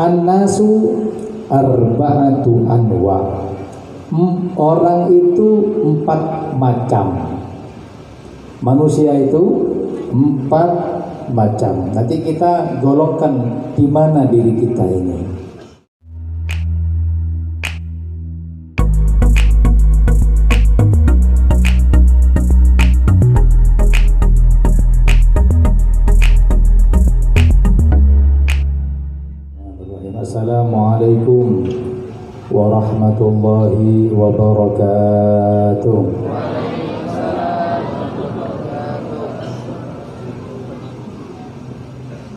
An-nasu arba'atu anwa. Orang itu 4 macam. Manusia itu 4 macam. Nanti kita golongkan di mana diri kita ini. Assalamualaikum warahmatullahi wabarakatuh.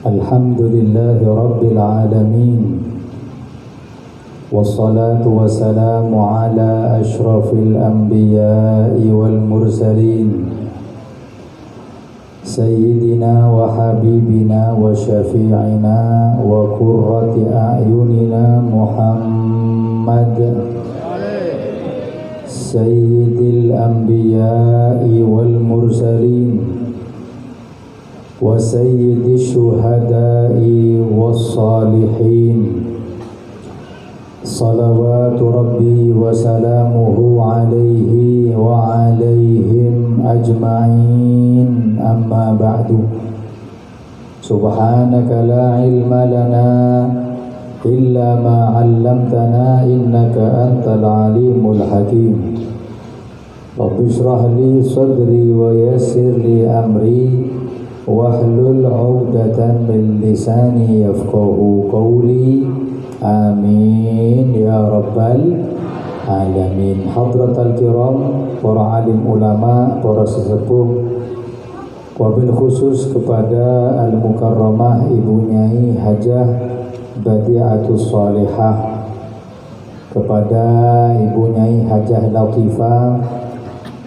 Alhamdulillahi rabbil alamin. Wassalatu wassalamu ala ashrafil anbiya'i wal mursalin. Sayyidina wa habibina wa syafi'ina wa qurrati a'yunina Muhammad Sayyidil anbiya'i wal mursalin wa sayyidish syuhada'i was salihin. Salawatu rabbi wa salamuhu alaihi wa alaihim ajma'in, amma ba'du. Subhanaka la ilma lana illa ma 'allamtana innaka antal alimul hakim. Rabbi shrah li sadri wa yassir li amri wahlul 'uqdatam min lisani yafqahu qawli. Amin ya rabbal alamin. Hadratal kiram, para alim ulama, para sesepuh, wabil khusus kepada al-mukarramah Ibu Nyai Hajah Badi'atus Shalihah, kepada Ibu Nyai Hajah Latifah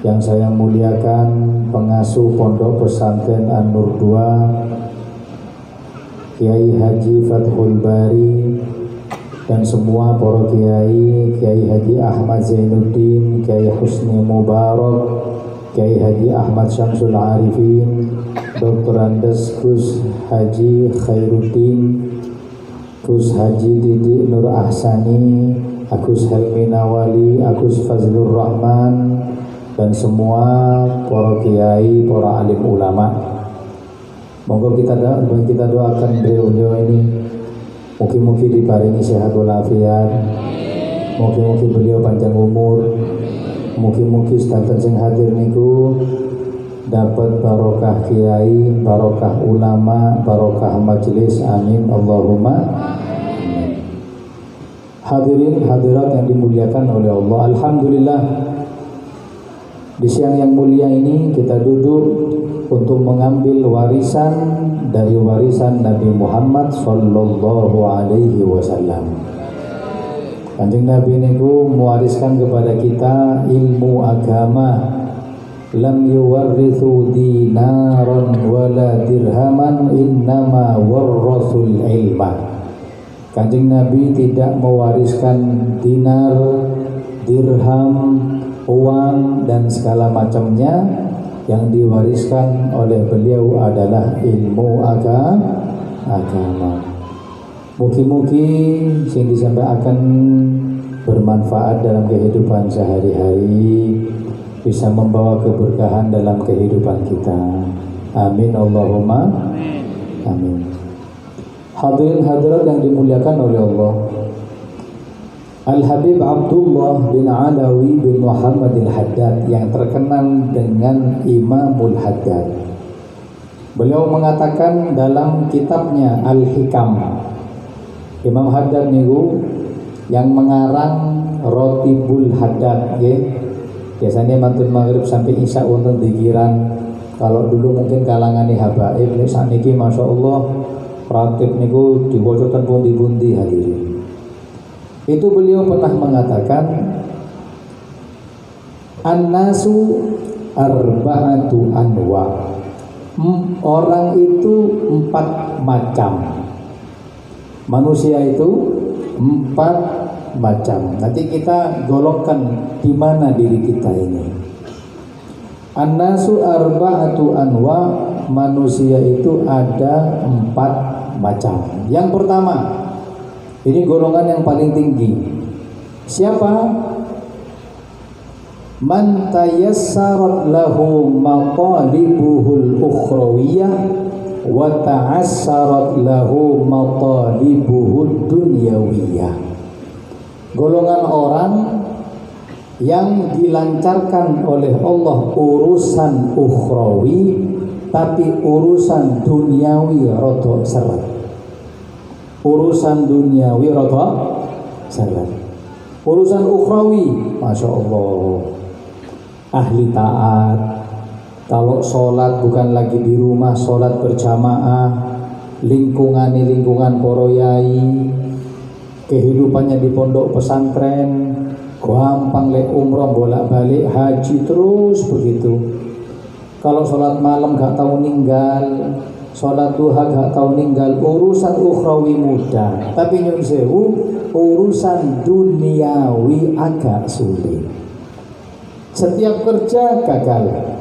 yang saya muliakan, pengasuh Pondok Pesantren An-Nur 2, Kiai Haji Fathul Bari, dan semua para kiai, Kiai Haji Ahmad Zainuddin, Kiai Husni Mubarak, Kiai Haji Ahmad Syamsul Arifin, Dr. Andes Gus Haji Khairuddin, Gus Haji Didi Nur Ahsani, Agus Helmi Nawali, Agus Fazlur Rahman, dan semua para kiai, para alim ulama. Monggo kita doakan beliau ini, mugi-mugi diparingi sehat walafiat, mugi-mugi beliau panjang umur, mugi-mugi sedanten sing hadir niku dapat barokah kiai, barokah ulama, barokah majelis, amin Allahumma amin. Hadirin hadirat yang dimuliakan oleh Allah, alhamdulillah di siang yang mulia ini kita duduk untuk mengambil warisan dari warisan Nabi Muhammad sallallahu alaihi wasallam. Kanjeng Nabi niku mewariskan kepada kita ilmu agama. Lam yuwarrithu dinaran wala dirhaman, innama warrathul ilma. Kanjeng Nabi tidak mewariskan dinar, dirham, uang dan segala macamnya. Yang diwariskan oleh beliau adalah ilmu agama. Mugi-mugi sing disampaikan bermanfaat dalam kehidupan sehari-hari, bisa membawa keberkahan dalam kehidupan kita. Amin Allahumma amin. Hadirin hadirat yang dimuliakan oleh Allah, Al-Habib Abdullah bin Alawi bin Muhammad al-Haddad yang terkenal dengan Imamul Haddad, beliau mengatakan dalam kitabnya Al-Hikam, Imam Haddad niku yang mengarang Rotibul Haddad, ya. Biasanya mantun maghrib sampai isya wonten dikiran. Kalau dulu mungkin kalangan habaib, nek sakniki masyaallah ratib niku diwaca ten pundi-pundi hadirin. Itu beliau pernah mengatakan, An-nasu arba'atu anwa. Orang itu 4 macam. Manusia itu 4 macam. Nanti kita golongkan di mana diri kita ini. An-nasu arba'atu anwa, manusia itu ada 4 macam. Yang pertama, Ini golongan yang paling tinggi. Siapa? Man tayassarat lahu matalibuhul ukhrawiyah wa ta'assarat lahu matalibuhud dunyawiyah. Golongan orang yang dilancarkan oleh Allah urusan ukhrawi, tapi urusan duniawi rada seret. Urusan duniawi rada seret. Urusan ukhrawi, masya Allah, ahli taat. Kalau sholat bukan lagi di rumah, sholat berjamaah, lingkungan para yai, kehidupannya di pondok pesantren, gampang lek umroh bolak-balik haji terus begitu. Kalau sholat malam gak tahu ninggal, sholat duha gak tahu ninggal. Urusan ukhrawi mudah, tapi nyun sewu urusan duniawi agak sulit. Setiap kerja gagal,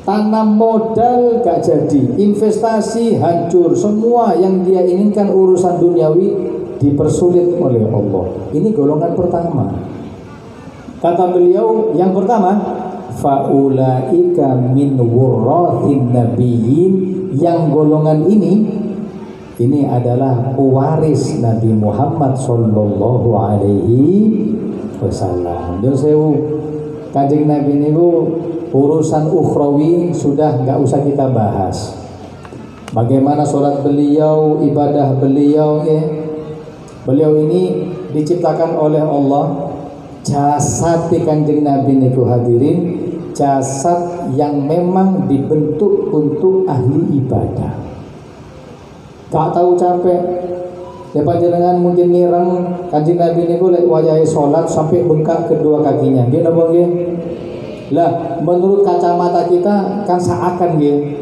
tanam modal gak jadi, investasi hancur, semua yang dia inginkan urusan duniawi dipersulit oleh Allah. Ini golongan pertama. Kata beliau yang pertama, faulaika min wurrathin nabiyyin, yang golongan ini adalah pewaris Nabi Muhammad sallallahu alaihi wasallam. Kanjeng Nabi niku urusan ukhrawi sudah nggak usah kita bahas. Bagaimana sholat beliau, ibadah beliau, ya. Beliau ini diciptakan oleh Allah. Jasad kanjeng Nabi niku hadirin, jasad yang memang dibentuk untuk ahli ibadah. Gak tahu capek. Ya panjenengan mungkin ngireng kanjeng Nabi niku lek wayahe salat sampai bengkak kedua kakinya. Nggih napa nggih? Lah menurut kacamata kita kan seakan nggih.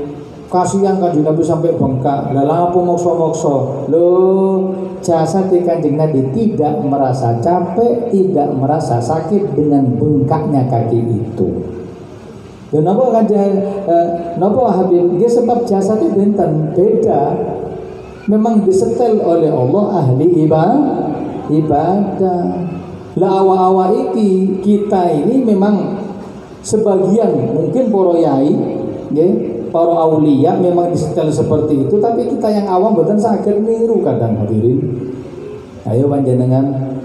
Kasihan kanjeng Nabi sampai bengkak. Lah apa mokso-mokso? Loh, jasad kanjeng Nabi tidak merasa capek, tidak merasa sakit dengan bengkaknya kaki itu. Dan napa kanjeng napa Habib? Nggih sebab jasad itu beda. Memang disetel oleh Allah ahli ibadah. Lah awak-awak iki kita ini memang sebagian mungkin para yai, nggih, para aulia memang disetel seperti itu, tapi kita yang awam mboten saged niru kadang hadirin. Ayo panjenengan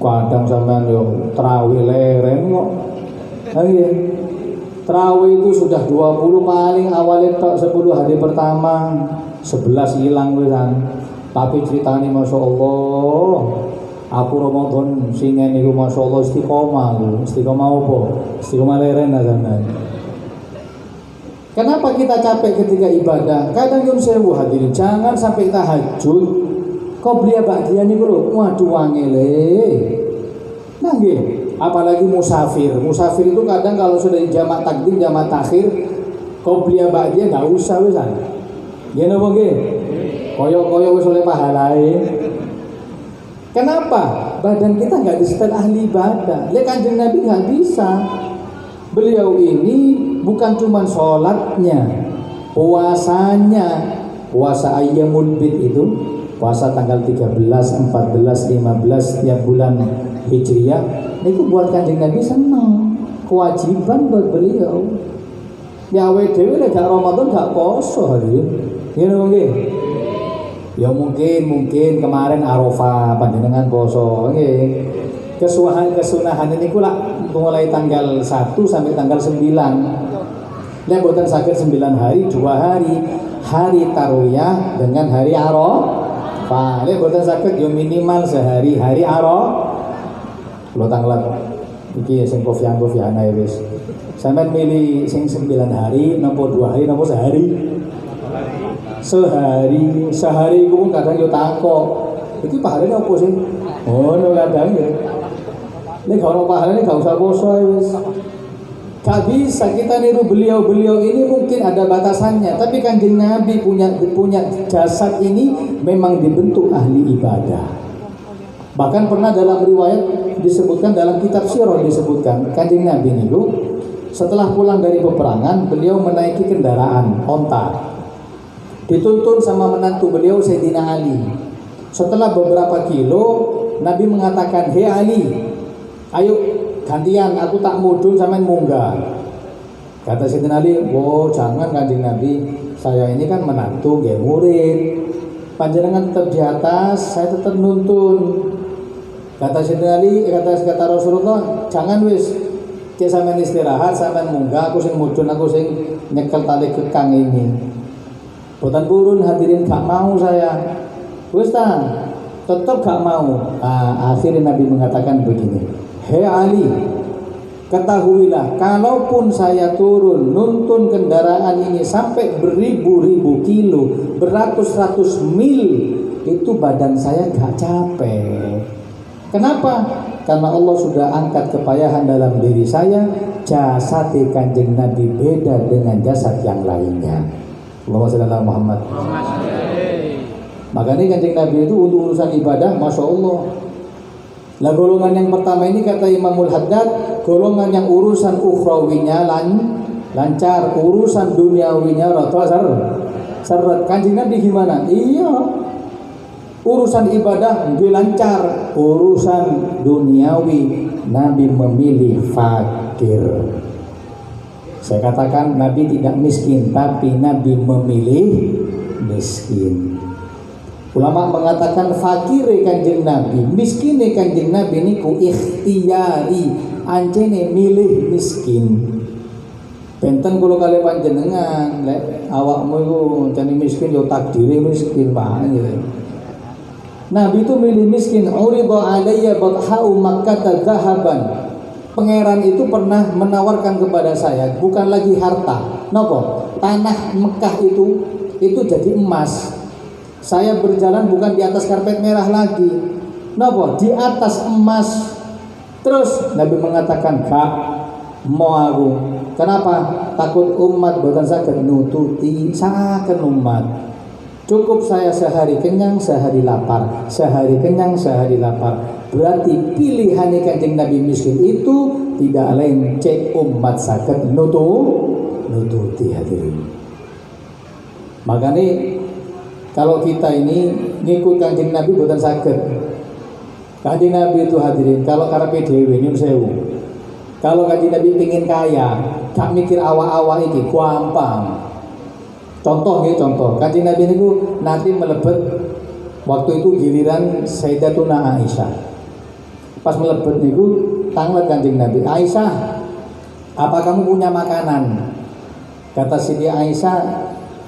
kadang sampean yo trawih leren kok. Nggih. Trawih itu sudah 20 paling awalnya tok 10 hari pertama. 11 hilang wisan. Tapi ceritanya masya Allah, aku Ramadan singen niku masya Allah istiqomah. Istiqomah apa? Istiqomah leren aja. Kenapa kita capek ketika ibadah? Kadang yun sewu hadirin, jangan sampai tahajud qobliyah ba'diyah niku lho, waduh wangele. Nah nggih, apalagi musafir. Musafir itu kadang kalau sudah di jamak takdim, jamak takhir, qobliyah ba'diyah enggak usah wisan. Ya napa nggih? Koyo-koyo wis oleh pahalae. Kenapa? Badan kita enggak disetel ahli ibadah. Lek Kanjeng Nabi enggak bisa. Beliau ini bukan cuma sholatnya, puasanya, puasa ayyamul bid itu, puasa tanggal 13, 14, 15 tiap bulan Hijriah. Itu buat Kanjeng Nabi senang, kewajiban buat beliau. Ya dhewe nek gak Ramadan gak poso hadirin. Ya nggih. Ya mungkin kemarin Arafah panjenengan poso nggih. Kesunahan ini kula mulai tanggal 1 sampai tanggal 9. Nek boten saged 9 hari, 2 hari. Hari Tarwiyah dengan hari Arafah. Nek boten saged ya minimal sehari hari Arafah. Kula tanglet iki sing kofian ae wis. Sampeyan milih sing 9 hari napa 2 hari napa sehari? Sehari iku kadang yo takok. Iki pahalane opo sih? Oh, no kadang ya. Nek kalau pahalane gak usah poso wis. Gak bisa kita niru beliau ini, mungkin ada batasannya. Tapi Kanjeng Nabi punya jasad ini memang dibentuk ahli ibadah. Bahkan pernah dalam riwayat disebutkan, dalam kitab sirah disebutkan, Kanjeng Nabi niku setelah pulang dari peperangan, beliau menaiki kendaraan onta. Dituntun sama menantu beliau Sayyidina Ali Setelah beberapa kilo, Nabi mengatakan, "Hei Ali, ayo gantian, aku tak mudun sampean munggah." Kata Sayyidina Ali, "Oh jangan Kanjeng Nabi, saya ini kan menantu nggih murid. Panjenengan tetap di atas, saya tetap nuntun." Kata Sayyidina Ali, kata Rasulullah, "Jangan wis, cek sampean istirahat, sampean munggah, aku sing mudun, aku sing nyekel tali kekang ini." Boten purun hadirin, gak mau saya. Wis ta, tetap gak mau. Akhirnya Nabi mengatakan begini, "Hei Ali, ketahuilah, kalaupun saya turun nuntun kendaraan ini sampai beribu-ribu kilo, beratus-ratus mil, itu badan saya gak capek. Kenapa? Karena Allah sudah angkat kepayahan dalam diri saya. Jasad Kanjeng Nabi beda dengan jasad yang lainnya." Allahumma shalli ala Muhammad. Makanya Kanjeng Nabi itu untuk urusan ibadah, Masya Allah. Lah golongan yang pertama ini kata Imamul Haddad, golongan yang urusan ukhrawinya lancar, urusan duniawinya rata seret. Kanjeng Nabi gimana? Iya, urusan ibadah lebih lancar, urusan duniawi Nabi memilih fakir. Saya katakan Nabi tidak miskin, tapi Nabi memilih miskin. Ulama mengatakan fakir Kanjeng Nabi, miskin Kanjeng Nabi niku ikhtiyari, ancene milih miskin. Benten kula kali panjenengan, lek awakmu iku jane miskin yo takdire miskin wae. Nabi itu milih miskin. Uridha alayya bathau Makkah dzahaban. Pangeran itu pernah menawarkan kepada saya bukan lagi harta. Napa? Tanah Mekah itu jadi emas. Saya berjalan bukan di atas karpet merah lagi. Napa? Di atas emas. Terus Nabi mengatakan, "Gak mau aku." Kenapa? Takut umat boten saged nututi saken umat. Cukup saya sehari kenyang, sehari lapar. Sehari kenyang, sehari lapar. Berarti pilihan Kanjeng Nabi miskin itu tidak lain cek umat saged nututi hadirin. Makanya kalau kita ini ngikut Kanjeng Nabi bukan saged. Kanjeng Nabi itu hadirin, kalau karepe dhewe nyun sewu. Kalau Kanjeng Nabi pengin kaya, gak mikir awak-awak iki gampang. Contoh. Kanjeng Nabi niku nanti melebet waktu itu giliran Sayyidatuna Aisyah. Pas melebet niku tanglet Kanjeng Nabi, "Aisyah, apa kamu punya makanan?" Kata Siti Aisyah,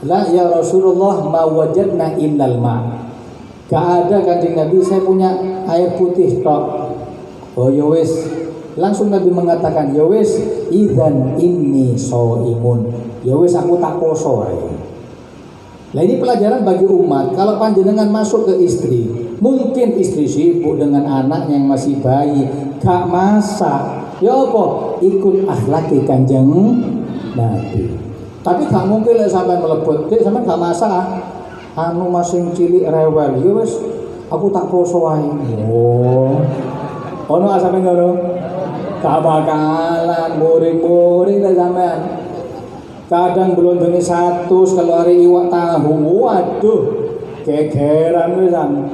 "La ya Rasulullah, ma wajadna illal ma." Gak ada Kanjeng Nabi, saya punya air putih tok. Oh ya wis. Langsung Nabi mengatakan, "Ya wis, idzan inni shaimun." Ya wis aku tak poso ae. Nah ini pelajaran bagi umat. Kalau panjenengan masuk ke istri, mungkin istri sibuk dengan anaknya yang masih bayi, gak masak. Ya apa? Ikut akhlaki Kanjeng Nabi. Tapi gak mungkin lek sampean melebet, "Dek, sampean gak masak." Anu masing cilik rewel. Ya wis, aku tak poso ae. Oh. Ono sampean ngono? Gak bakalan muring-muring lek sampean. Kadang belum jenis 100 kalau hari iwak tahu. Waduh, gegeran wisan.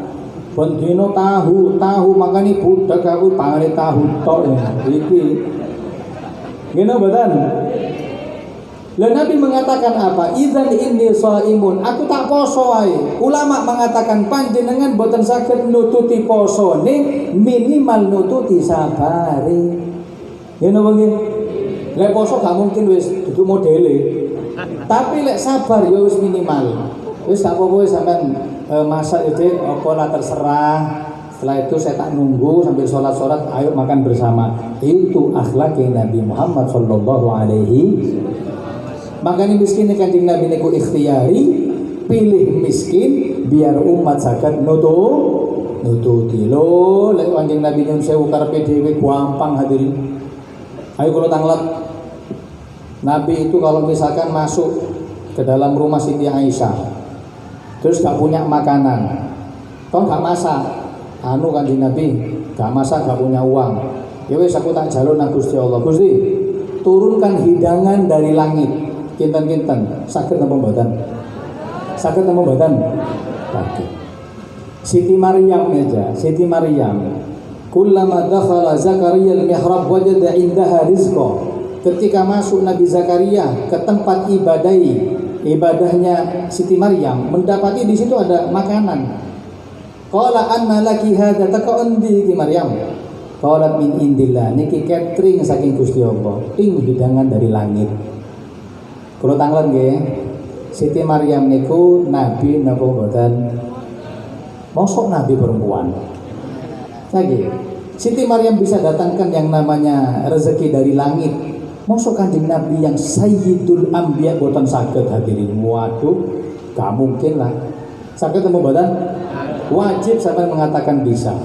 Bendino tahu makanya budak aku pangane tahu tok iki. Ngene mboten? Lah Nabi mengatakan apa? Idzan inni shaimun, aku tak poso wae. Ulama mengatakan panjenengan boten saged nututi posone, minimal nututi sabare. Ngene wae. Lek poso gak mungkin wis duduk modele. Tapi lek sabar ya wis minimal. Wis gak apa-apa sampean masak itu apa lah terserah. Setelah itu saya tak nunggu sambil sholat-sholat, ayo makan bersama. Itu akhlaknya Nabi Muhammad sallallahu alaihi. Makanya miskin Kanjeng Nabi niku ikhtiyari, pilih miskin biar umat saged nututi. Lho, lek Kanjeng Nabi nyun sewu karepe dhewe gampang hadirin. Ayo kula tanglet. Nabi itu kalau misalkan masuk ke dalam rumah Siti Aisyah, terus gak punya makanan, toh gak masak, anu Kanjeng Nabi gak masak, gak punya uang, ya wis aku tak jalur nang Gusti Allah. Gusti, turunkan hidangan dari langit, kinten-kinten, saged napa mboten? Saged napa mboten? Saged. Siti Maryam aja, Siti Maryam. Kullama dakhala Zakaria al-mihrab wajada indaha rizqa. Ketika masuk Nabi Zakaria ke tempat ibadahnya Siti Maryam, mendapati di situ ada makanan. Qala anna laki hadza taqandi ki Maryam. Qalat min indillah, niki catering saking Gusti Allah, ting hidangan dari langit. Kula tanglet nggih, Siti Maryam niku nabi napa mboten? Mosok nabi perempuan. Lagi, Siti Maryam bisa datangkan yang namanya rezeki dari langit. Mosok Kanjeng Nabi yang Sayyidul Anbiya boten saged hadirin. Waduh, gak mungkin lah. Saged temu boten? Wajib sampai mengatakan bisa.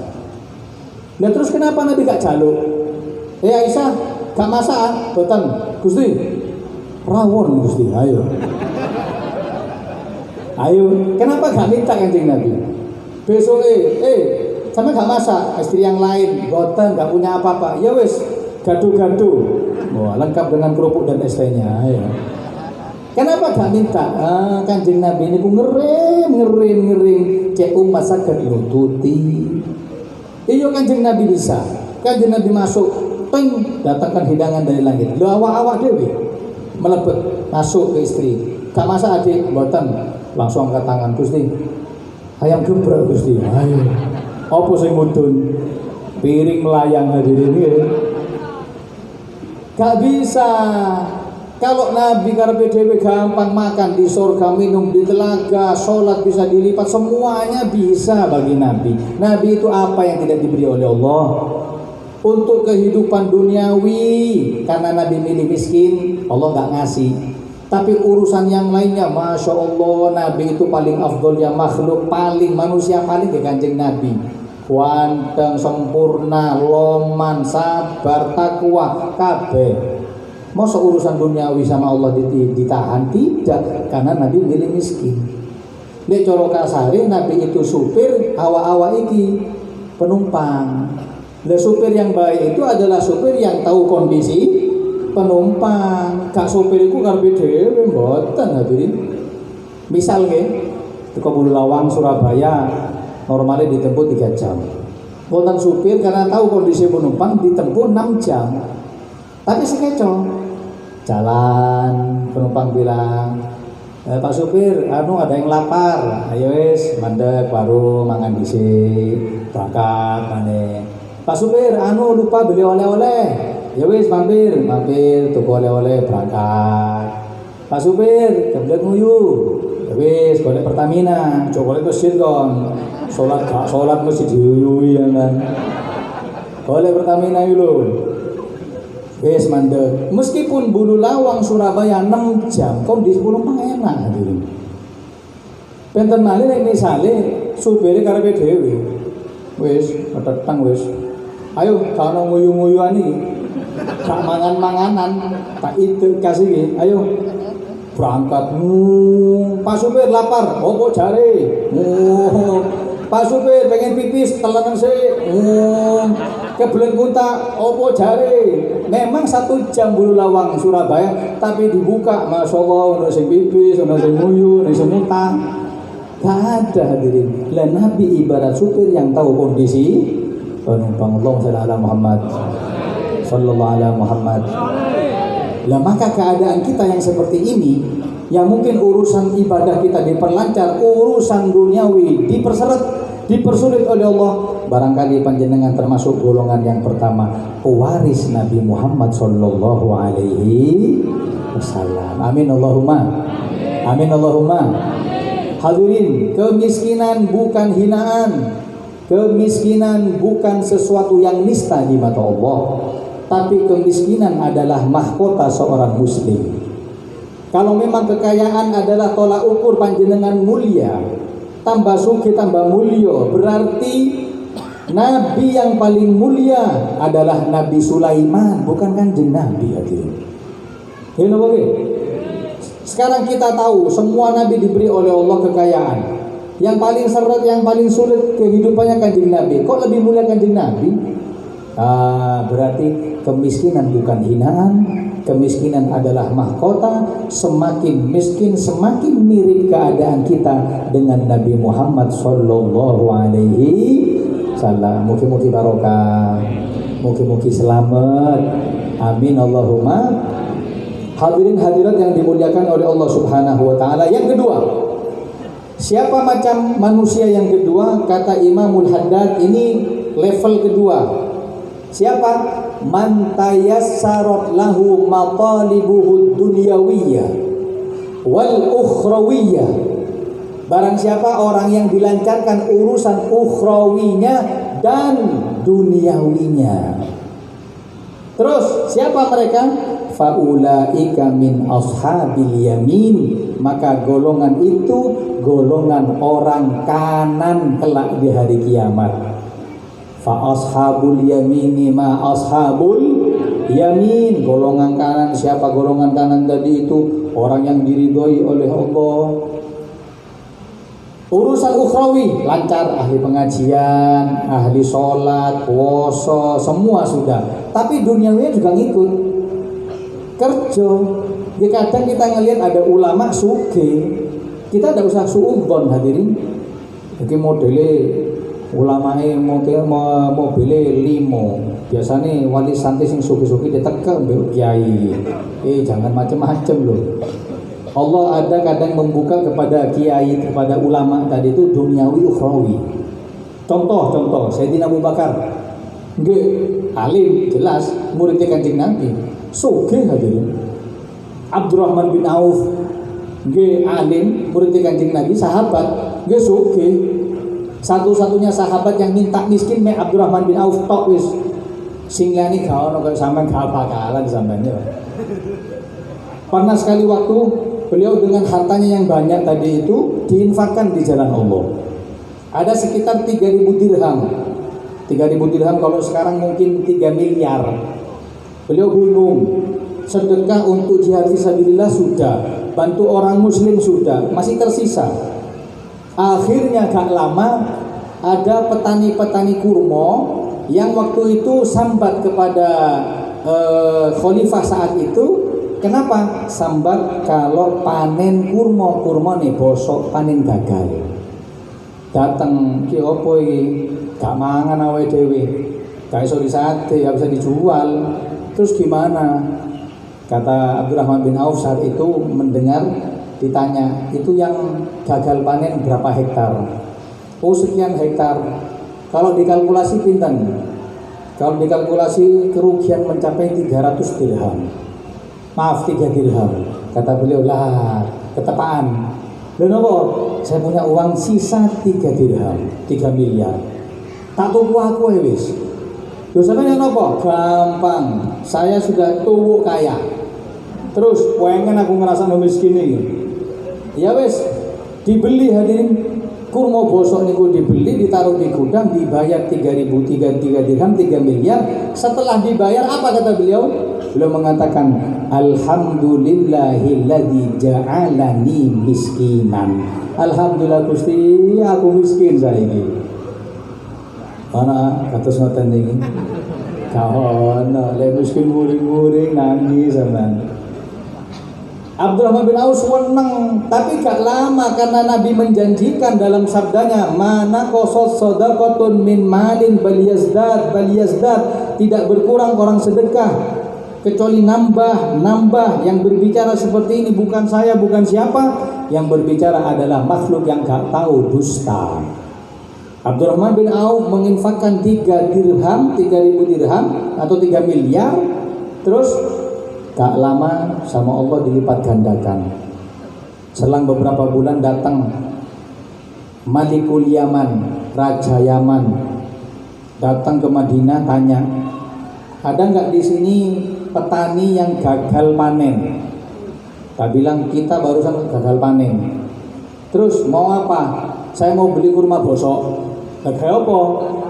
Nah terus kenapa Nabi gak jaluk? Aisyah, gak masak boten? Gusti, rawon Gusti, ayo. Ayo, kenapa gak minta Kanjeng Nabi? Besok sampai gak masak, istri yang lain boten, gak punya apa-apa. Ya wis, gadu-gadu. Wah, lengkap dengan kerupuk dan es-tehnya. Ya. Kenapa gak minta? Kanjeng Nabi ini ku ngering, cek umat saged nututi. Iyo Kanjeng Nabi bisa. Kanjeng Nabi masuk, teng, datangkan hidangan dari langit. Lho awak-awak dhewe melebet masuk ke istri. Gak masak adik, boten. Langsung angkat tangan, Gusti. Ayam geprek Gusti. Ayo. Apa sing mudun? Piring melayang hadirin ya. Gak bisa. Kalau Nabi karepe dhewe gampang makan di surga, minum di telaga, sholat bisa dilipat, semuanya bisa bagi Nabi. Nabi itu apa yang tidak diberi oleh Allah? Untuk kehidupan duniawi, karena Nabi milih miskin, Allah gak ngasih. Tapi urusan yang lainnya, Masya Allah, Nabi itu paling afdol ya makhluk, paling manusia paling ke Kanjeng Nabi. Wanteng, sempurna, loman, sabar, takwa, kabeh. Masa urusan duniawi sama Allah ditahan? Tidak, karena Nabi milih miskin. Nek cara kasare Nabi itu supir, awak-awak iki penumpang. Lah supir yang baik itu adalah supir yang tahu kondisi penumpang. Gak supir iku karepe dhewe mboten hadirin. Misal nggih, teko Bululawang Surabaya normalnya ditempuh 3 jam. Wonten supir karena tahu kondisi penumpang ditempuh 6 jam. Tapi sekeco jalan, penumpang bilang, Pak supir, ada yang lapar. Ayo wis, mandek baru mangan dhisik, berangkat maneh. Pak supir, lupa beli oleh-oleh. Ya wis mampir tuku oleh-oleh berangkat. Pak supir, kebelet nguyu. Ya wis golek Pertamina, golek masjid kon. Salat mesti diuyui ya kan. Golek Pertamina iki lho. Wis mandek. Meskipun Bululawang Surabaya 6 jam, kondisi penumpang enak hadirin. Penten malih nek misale supire karepe dhewe. Wis, tetang wis. Ayo kana nguyu-nguyuan iki. Gak mangan-manganan, tak itu kasih iki. Ayo berangkat. Pak supir lapar, opo jare? Pak supir pengen pipis, telenan sik. Kebelet muntah, opo jare? Memang 1 jam Bululawang Surabaya, tapi dibuka, Masya Allah, ono sing pipis, ono sing nguyu, ono sing muntah. Gak ada hadirin. Lah Nabi ibarat supir yang tahu kondisi penumpang. Allahumma shalli ala Muhammad. Sallallahu alaihi Muhammad. Lah maka keadaan kita yang seperti ini, yang mungkin urusan ibadah kita diperlancar, urusan duniawi dipersulit oleh Allah, barangkali panjenengan termasuk golongan yang pertama, pewaris Nabi Muhammad sallallahu alaihi wasallam. Amin Allahumma. Amin Allahumma. Hadirin, kemiskinan bukan hinaan. Kemiskinan bukan sesuatu yang nista di mata Allah. Tapi kemiskinan adalah mahkota seorang muslim. Kalau memang kekayaan adalah tolak ukur panjenengan mulia, tambah sugih tambah mulia, berarti Nabi yang paling mulia adalah Nabi Sulaiman, bukan Kanjeng Nabi. Ini apa? Sekarang kita tahu semua Nabi diberi oleh Allah kekayaan. Yang paling seret, yang paling sulit kehidupannya Kanjeng Nabi. Kok lebih mulia Kanjeng Nabi? Berarti kemiskinan bukan hinaan, kemiskinan adalah mahkota. Semakin miskin semakin mirip keadaan kita dengan Nabi Muhammad sallallahu alaihi wasallam. Mugi-mugi barokah, mugi-mugi selamat, amin Allahumma. Hadirin hadirat yang dimuliakan oleh Allah Subhanahu wa taala. Yang kedua, siapa macam manusia yang kedua? Kata Imamul Haddad, ini level kedua. Siapa? Man tayassarat lahu matalibuhu dunyawiyah wal ukhrawiyah. Barang siapa orang yang dilancarkan urusan ukhrawinya dan duniawinya. Terus siapa mereka? Faulaika min ashabil yamin. Maka golongan itu golongan orang kanan kelak di hari kiamat. Fa ashabul yamini ma ashabul yamin. Golongan kanan, siapa golongan kanan tadi itu? Orang yang diridhoi oleh Allah. Urusan ukhrawi lancar, ahli pengajian, ahli sholat, puasa, semua sudah. Tapi duniawinya juga ngikut kerja. Ya kadang kita ngelihat ada ulama suge, kita tidak usah suudzon hadirin. Jadi modelnya ulamae mobilnya limo. Biasanya wali santri sing suge-suge ditekan mbek kiai. Jangan macam-macam loh. Allah ada kadang membuka kepada kiai, kepada ulama tadi itu duniawi ukhrawi. Contoh Sayyidina Abu Bakar. Nggih, alim jelas muridnya Kanjeng Nabi. Sugih hadirin. Abdurrahman bin Auf. Nggih, alim muridnya Kanjeng Nabi, sahabat. Nggih sugih. Satu-satunya sahabat yang minta miskin mek Abdurrahman bin Auf tok wis. Sing liyane gak ono kaya sampean gak bakalan sampeyan. Pernah sekali waktu beliau dengan hartanya yang banyak tadi itu diinfakkan di jalan Allah. Ada sekitar 3.000 dirham. 3.000 dirham kalau sekarang mungkin 3 miliar. Beliau bingung. Sedekah untuk jihad fisabilillah sudah, bantu orang muslim sudah, masih tersisa. Akhirnya gak lama ada petani-petani kurma yang waktu itu sambat kepada khalifah saat itu. Kenapa? Sambat kalau panen kurma nih bosok, panen gagal. Datang ki opo iki? Gak mangan awake dhewe. Gak iso disate, gak bisa dijual. Terus gimana? Kata Abdurrahman bin Auf saat itu mendengar ditanya, itu yang gagal panen berapa hektar? Oh sekian hektar. Kalau dikalkulasi pinten? Kalau dikalkulasi kerugian mencapai 300 dirham. Maaf 3 dirham. Kata beliau, lah ketepaan. Dan apa? Saya punya uang sisa 3 dirham, 3 miliar. Tak tuku aku wis. Lho sampeyan apa? Gampang. Saya sudah tuku kaya. Terus pengen aku ngerasa miskin ini. Ya wis, dibeli hadirin. Kurma bosok niku dibeli, ditaruh di gudang, dibayar 3.000 dirham 3 miliar. Setelah dibayar apa kata beliau? Beliau mengatakan, alhamdulillahilladzi ja'alani miskinan. Alhamdulillah Gusti, aku miskin saiki. Ana kados ngoten niki. Kaono lek miskin muring-muring nangis sampean. Abdurrahman bin Auf seneng, tapi gak lama karena Nabi menjanjikan dalam sabdanya, mana qasas shadaqatun min malin bal yazdad, tidak berkurang orang sedekah kecuali nambah. Yang berbicara seperti ini bukan saya, bukan siapa, yang berbicara adalah makhluk yang gak tahu dusta. Abdurrahman bin Auf menginfakkan 3 dirham, 3.000 dirham atau 3 miliar. Terus tak lama sama Allah dilipat gandakan. Selang beberapa bulan datang Malikul Yaman, Raja Yaman, datang ke Madinah tanya, ada nggak di sini petani yang gagal panen? Tak bilang kita barusan gagal panen. Terus mau apa? Saya mau beli kurma bosok. Kayak apa?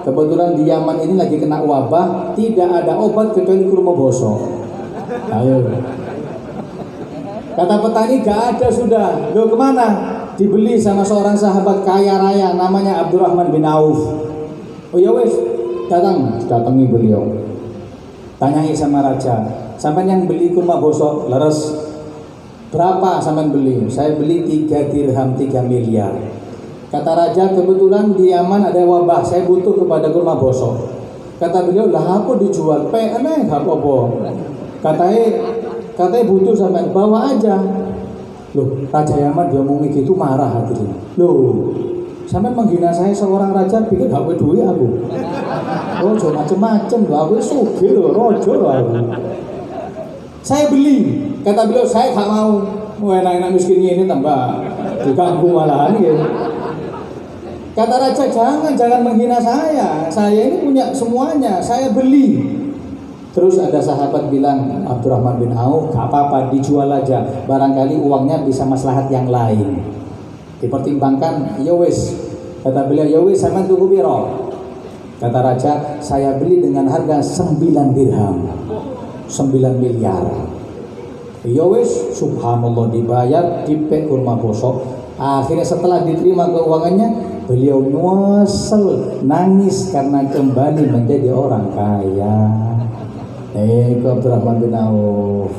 Kebetulan di Yaman ini lagi kena wabah, tidak ada obat kecuali kurma bosok. Ayo. Kata petani gak ada sudah. Loh kemana? Dibeli sama seorang sahabat kaya raya namanya Abdurrahman bin Auf. Oh ya wes, datangi beliau. Tanyai sama raja, Sampai yang beli kurma bosok leres, berapa sampai beli? Saya beli 3 dirham 3 miliar. Kata raja, kebetulan di Yaman ada wabah, saya butuh kepada kurma bosok. Kata beliau, lah aku dijual, aneh apa-apa. Katanya butuh sampai bawa aja. Loh, Raja Yaman dia ngomong gitu marah hatinya. Loh, sampai menghina saya seorang raja, pikir gak peduli aku. Oh, macem-macem loh, aku sugih loh, rojo loh aku. Saya beli, kata beliau, saya gak mau. Enak-enak miskin ini tambah diganggu malahan gitu. Kata raja, jangan menghina saya ini punya semuanya, saya beli. Terus ada sahabat bilang, Abdurrahman bin Auf, gak apa-apa, dijual aja, barangkali uangnya bisa maslahat yang lain. Dipertimbangkan, ya wis. Kata beliau, ya wis, sampean tuku piro? Kata raja, saya beli dengan harga 9 dirham, 9 miliar. Ya wis, subhanallah, dibayar, dipek kurma bosok. Akhirnya setelah diterima keuangannya, beliau nyesel, nangis karena kembali menjadi orang kaya. Ke Abdurrahman bin Auf.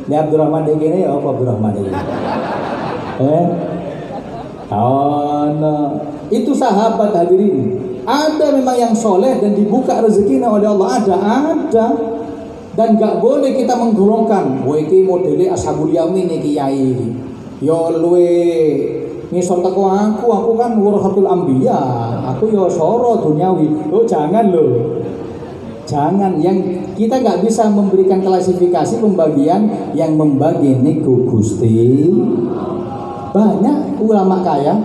Ini Abdurrahman ini ya apa Abdurrahman ini? No. Itu sahabat hadirin. Ada memang yang soleh dan dibuka rezekinya oleh Allah, ada. Dan gak boleh kita menggolongkan, wah iki modele Ashabul Yamin iki kiai. Yo luwe ngisor teko aku kan warahatul anbiya. Aku yo soro duniawi. Oh jangan loh. Jangan, yang kita nggak bisa memberikan klasifikasi pembagian yang membagi niku Gusti. Banyak ulama kaya.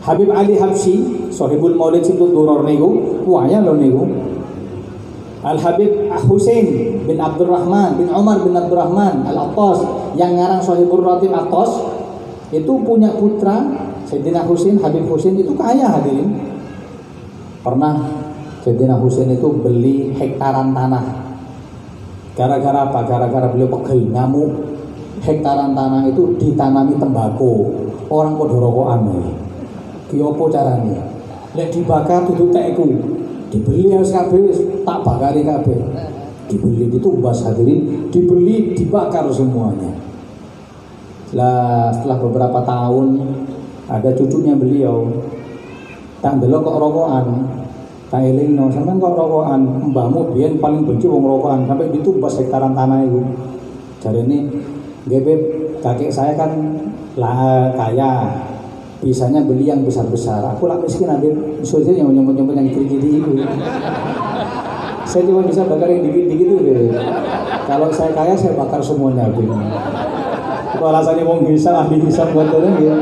Habib Ali Habsyi, Sohibul Maulid Situ Duror niku, waya lo niku. Al Habib Husain bin Abdurrahman bin Umar bin Abdurrahman Al Attas yang ngarang Sohibul Ratib Attas itu punya putra Sayyidina Husain, Habib Husain itu kaya hadirin. Pernah Sayyidina Husain itu beli hektaran tanah. Gara-gara apa? Gara-gara beliau pegel ngamuk. Hektaran tanah itu ditanami tembakau. Orang podo rokokan. Ki opo carane? Lek dibakar duduk tekku. Dibeli harus kabeh tak bakari kabeh. Dibeli ditumbas hadirin, dibeli dibakar semuanya. Setelah beberapa tahun ada cucunya beliau. Tak delok kok rokokan. Tak elingno, sampean kok rokokan, mbahmu biyen paling benci wong rokokan, sampai ditumbas hektaran tanah itu. Jarene, nggih Beb, kakek saya kan kaya. Bisanya beli yang besar-besar. Aku lah miskin Beb, soalnya yang nyempet-nyempet yang kiri-kiri itu. Saya cuma bisa bakar yang dikit-dikit itu Beb. Kalau saya kaya saya bakar semuanya Beb. Itu alasannya wong hisab, ahli hisab buat orang ya.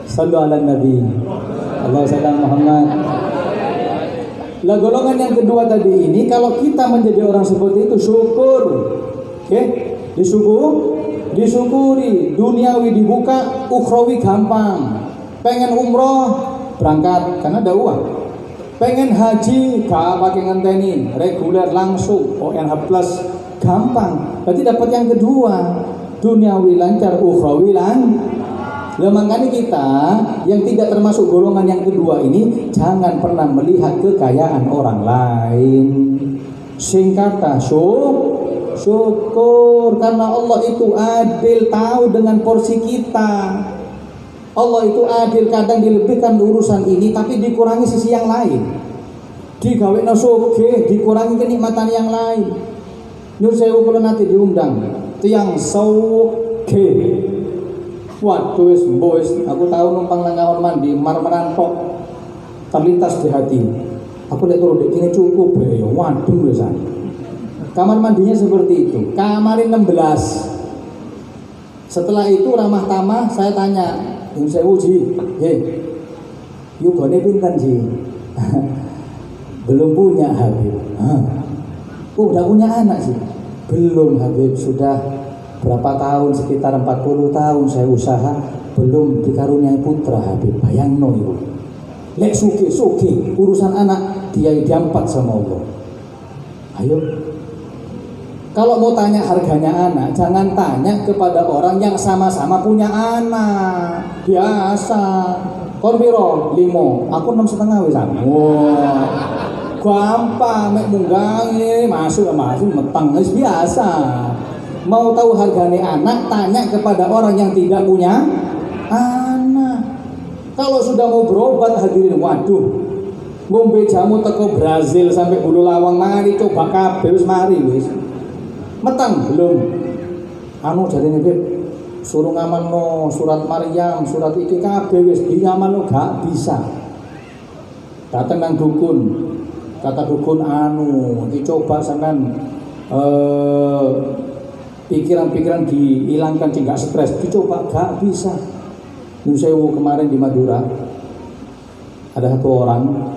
Sallu ala Nabi. Allahumma shalli ala Muhammad. Lah golongan yang kedua tadi ini, kalau kita menjadi orang seperti itu, syukur. Oke? Disyukuri. Duniawi dibuka, ukhrawi gampang. Pengen umroh, berangkat karena ada uang. Pengen haji, gak pakai ngenteni, reguler langsung, ONH plus, gampang. Berarti dapat yang kedua, duniawi lancar, ukhrawi lancar. Lah makanya kita yang tidak termasuk golongan yang kedua ini jangan pernah melihat kekayaan orang lain. Sing kata syukur karena Allah itu adil, tahu dengan porsi kita. Allah itu adil, kadang dilebihkan urusan ini tapi dikurangi sisi yang lain. Digawekno sugih, dikurangi kenikmatan yang lain. Nyuwun sewu kula nate diundang tiyang sugih. Waduh wis, aku tahu numpang nang kamar mandi, mar-maran tok terlintas di hati. Aku lihat turun dek ini cukup ya, waduh wisan. Kamar mandinya seperti itu, kamar 16. Setelah itu ramah tamah, saya tanya, "Yun sewu Ji, yuk gone pinten Ji?" Belum punya Habib. Udah punya anak sih? Belum Habib, sudah berapa tahun, sekitar 40 tahun saya usaha belum dikaruniai putra Habib. Bayangno itu. Lek suki urusan anak dia diampat sama Allah. Ayo. Kalau mau tanya harganya anak, jangan tanya kepada orang yang sama-sama punya anak. Biasa. Kon piro? 5. Aku 6,5 wisan. Wah. gampang, mek munggange masuk meteng wis biasa. Mau tahu harganya anak, tanya kepada orang yang tidak punya anak. Kalau sudah mau berobat hadirin, waduh, ngombe jamu teko Brazil sampai Bulu Lawang, mari coba kabeh wis mari wis. Meteng belum. Anu jarine Beb, suruh ngamalno surat Maryam, surat iki kabeh wis ngamalno gak bisa. Datang nang dukun. Kata dukun anu, dicoba sampean pikiran-pikiran dihilangkan sehingga stres, dicoba gak bisa. Nusewu kemarin di Madura ada satu orang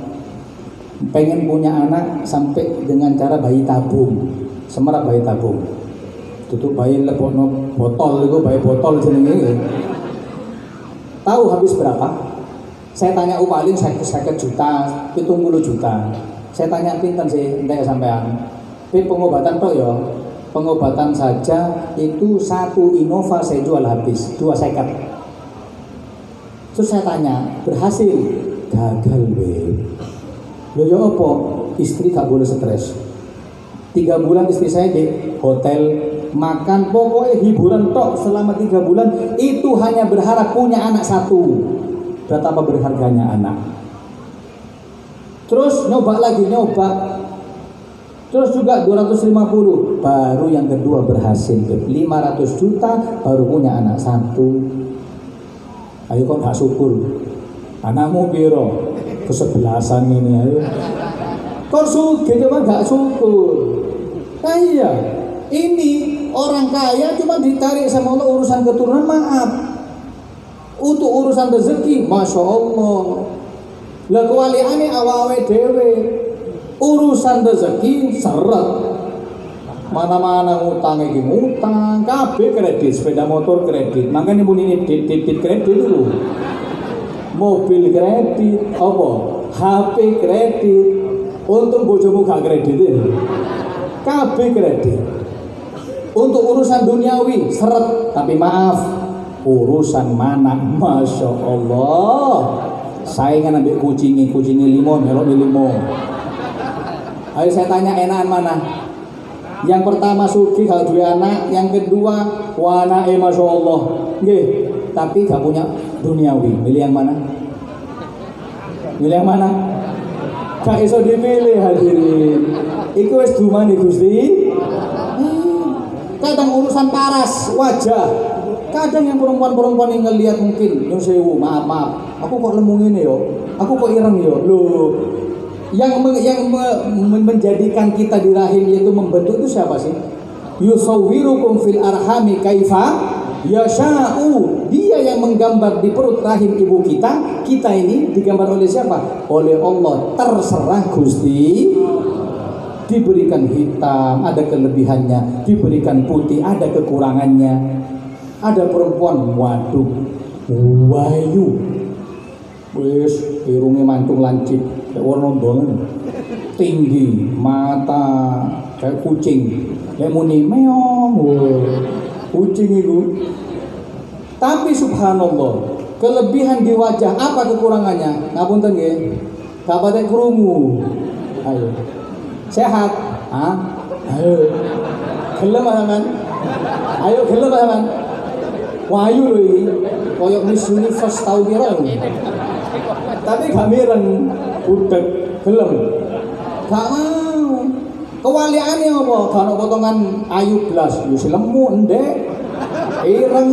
pengen punya anak sampai dengan cara bayi tabung, semerap bayi tabung. Tutup bayi lebokno botol, itu bayi botol jenenge. Tahu habis berapa? Saya tanya paling 50 juta, 70 juta. Saya tanya pinten sih entek sampean. Tapi pengobatan toh ya. Pengobatan saja itu satu Innova saya jual habis 250. Terus saya tanya, berhasil? Gagal weh. Loh ya apa? Istri gak boleh stres. 3 bulan istri saya di hotel, makan, pokoknya hiburan tok selama 3 bulan. Itu hanya berharap punya anak satu. Betapa berharganya anak. Terus nyoba lagi, terus juga 250, baru yang kedua berhasil, 500 juta baru punya anak satu. Ayo kok gak syukur? Anakmu piro? Kesebelasan ini ayo. Kok sugih cuma gak syukur? Nah iya, ini orang kaya cuma ditarik sama Allah urusan keturunan, maaf. Untuk urusan rezeki, Masya Allah. Lah kewaliane awawe dewe. Urusan rezeki seret. Mana-mana ngutang iki ngutang, kabeh kredit, sepeda motor kredit. Makanya muni debit kredit dulu. Mobil kredit, apa? HP kredit. Untung bojomu gak kredit. Kabeh kredit. Untuk urusan duniawi seret, tapi maaf, urusan mana, Masya Allah. Saingan ambil kucing limo, melok limo. Ayo saya tanya enakan mana? Yang pertama sugih kalau dua anak, yang kedua wana Masya Allah. Nggih, tapi gak punya duniawi. Milih yang mana? Milih yang mana? Gak iso dipilih hadirin. Iku wis dumane Gusti. Kadang urusan paras wajah. Kadang yang perempuan-perempuan yang ngelihat mungkin nyun sewu, maaf. Aku kok lemu ngene yo. Aku kok ireng yo. Loh, yang menjadikan kita di rahim yaitu membentuk itu siapa sih? Yusawwirukum fil arhami kaifa yasha'u. Dia yang menggambar di perut rahim ibu kita. Kita ini digambar oleh siapa? Oleh Allah. Terserah Gusti. Diberikan hitam, ada kelebihannya. Diberikan putih, ada kekurangannya. Ada perempuan, waduh, wayu, wis irunge mantung lancip, kayak warna banget, tinggi, mata kayak kucing, kayak muni meong, kucing itu. Tapi subhanallah, kelebihan di wajah apa kekurangannya? Ngapunten nggih, gak patek krungu. Ayo, sehat, ayo, gelem sampean, ayo gelem sampean. Wayu lho iki, koyok Miss Universe tau pira lho. Tapi gak mireng, budek, gelem. Gak mau. Kewaliane apa? Gak ono potongan ayu blas, yo lemu endek. Ireng,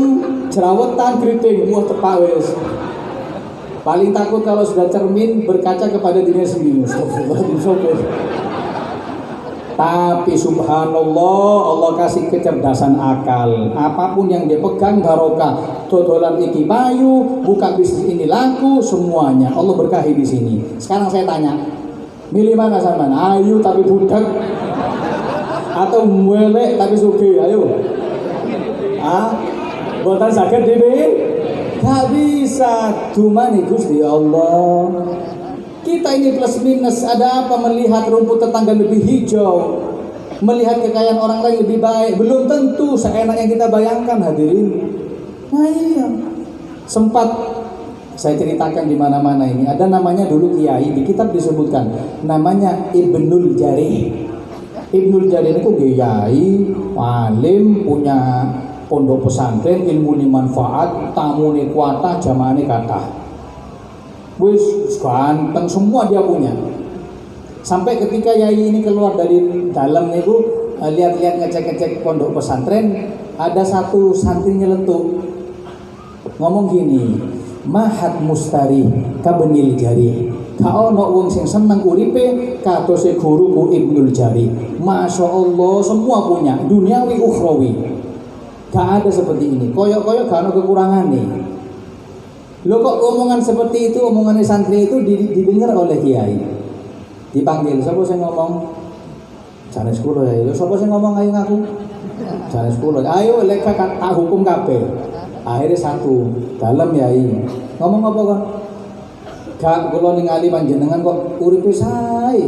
jerawatan, keriting, wah tepak wis. Paling takut kalau sudah cermin berkaca kepada dirinya sendiri. Astagfirullah. Tapi subhanallah, Allah kasih kecerdasan akal. Apapun yang dia pegang barokah. Dodolan iki payu, buka bisnis ini laku, semuanya Allah berkahi di sini. Sekarang saya tanya, milih mana sampean? Ayu tapi budak atau muelek tapi sugih? Ayo. Boten saged dhewe. Gak bisa, dumane Gusti Allah. Kita ini plus minus, ada apa melihat rumput tetangga lebih hijau, melihat kekayaan orang lain lebih baik, belum tentu seenak yang kita bayangkan hadirin. Nah iya, sempat Saya ceritakan di mana-mana ini. Ada namanya dulu kiai, di kitab disebutkan namanya Ibnul Jarih. Ibnul Jarih itu kiai, alim, punya pondok pesantren, ilmu manfaat, tamu kuatah, jamaah kathah. Wis ganteng semua dia punya. Sampai ketika yai ini keluar dari dalam itu lihat-lihat ngecek-ngecek pondok pesantren, ada satu santri nyeletuk ngomong gini, mahat mustari kabenil jari, kau ono wong sing seneng uripe katose guruku Ibnul Jari. Masya Allah, semua punya duniawi ukhrawi, gak ada seperti ini. Koyok-koyok gak ada kekurangan nih. Lo kok omongan seperti itu, omongan santri itu didengar oleh kiai. Dipanggil, siapa sing ngomong? Sanes kula ya. Lho sapa sing ngomong ayo ngaku? Sanes kula. Ayo lek tak hukum kabeh. Akhirnya satu, dalam yai. Ngomong apa kok? Gak kula ningali panjenengan kok uripe sae.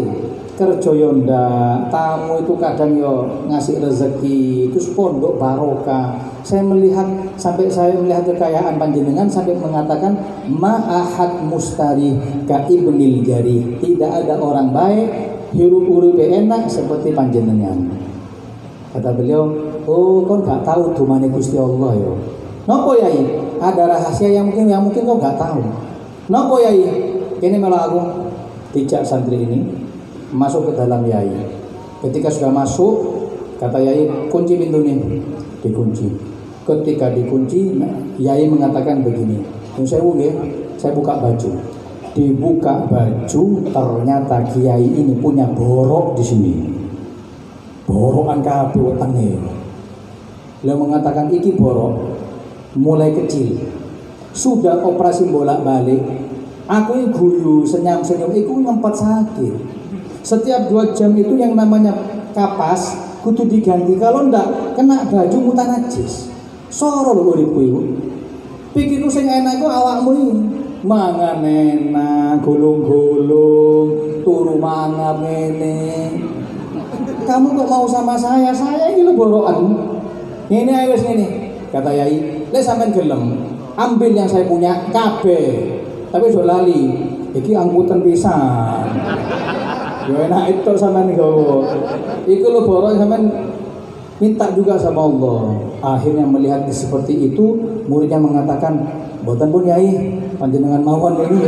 Kerja yo ndak, tamu itu kadang yo ngasih rezeki, terus pondok barokah. Saya melihat kekayaan panjenengan sampai mengatakan ma'ahad mustari ka ibnil jari. Tidak ada orang baik hirup-uripe enak seperti panjenengan. Kata beliau, oh kon gak tahu dumane Gusti Allah yo. Nopo yai? Ada rahasia yang mungkin kau gak tahu. Nopo yai? Kene malah aku dijak santri ini masuk ke dalam yai. Ketika sudah masuk, kata yai, kunci pintu nih, dikunci. Ketika dikunci, yai mengatakan begini, saya buka baju. Dibuka baju, ternyata kiai ini punya borok di sini. Borokan kabeh wetenge. Beliau mengatakan iki borok mulai kecil. Sudah operasi bolak-balik. Aku ini guyu, senyum-senyum, iku ngempet sakit. Setiap 2 jam itu yang namanya kapas kudu diganti, kalau ndak kena baju mutan najis. Soro lho uripku iku. Pikirku sing enak iku awakmu iki. Mangan enak, golong-golong, turu mangap ngene. Kamu kok mau sama saya? Saya ini lho borokan. Ngene ae wis ngene. Kata yai, "Lek sampean gelem, ambil yang saya punya kabeh. Tapi ojo lali, iki angkutan pisan." Ya enak itu sampean gawa. Iku lho borok sampean minta juga sama Allah. Akhirnya melihat seperti itu, muridnya mengatakan, "Mboten pun Yai, panjenengan mawon ini."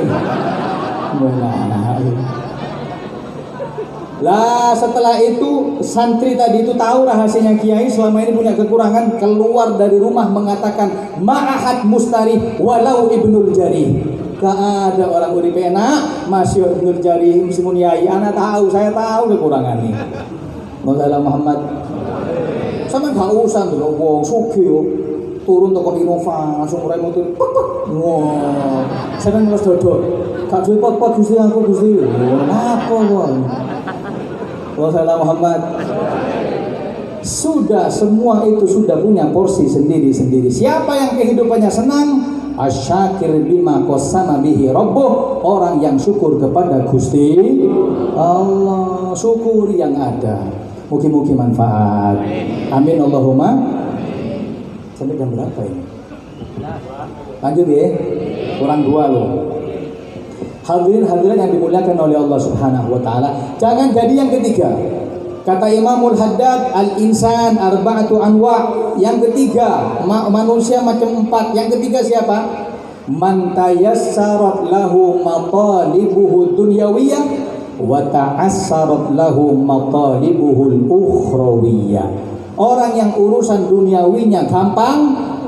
Lah setelah itu santri tadi itu tahu rahasianya kiai selama ini punya kekurangan, keluar dari rumah mengatakan ma'ahad mustari walau Ibnul Jari. Gak ada orang urip enak masih Ibnul Jari meskipun yai. Anak tahu, saya tahu kekurangan ini. Masalah Muhammad sama gak usah dulu wong sugih turun toko Innova langsung mulai motor. Wah, sampeyan terus dodol. Gak duwe pot-pot Gusti aku Gusti. Apa kok? Wasallam Muhammad. Sudah semua itu sudah punya porsi sendiri-sendiri. Siapa yang kehidupannya senang? Asyakir bima qasama bihi rabbuh, orang yang syukur kepada Gusti Allah, syukuri yang ada. Mugi-mugi manfaat. Amin Allahumma. Sampai jam berapa ini? Lanjut ya. Kurang 2 loh. Hadirin yang dimuliakan oleh Allah Subhanahu wa taala, jangan jadi yang ketiga. Kata Imamul Haddad, al-insan arba'atu anwa'. Yang ketiga, manusia macam 4. Yang ketiga siapa? Man tayassarat lahu matalibuhu dunyawiyah wa ta'assarat lahu matalibuhul ukhrawiyah. Orang yang urusan duniawinya gampang,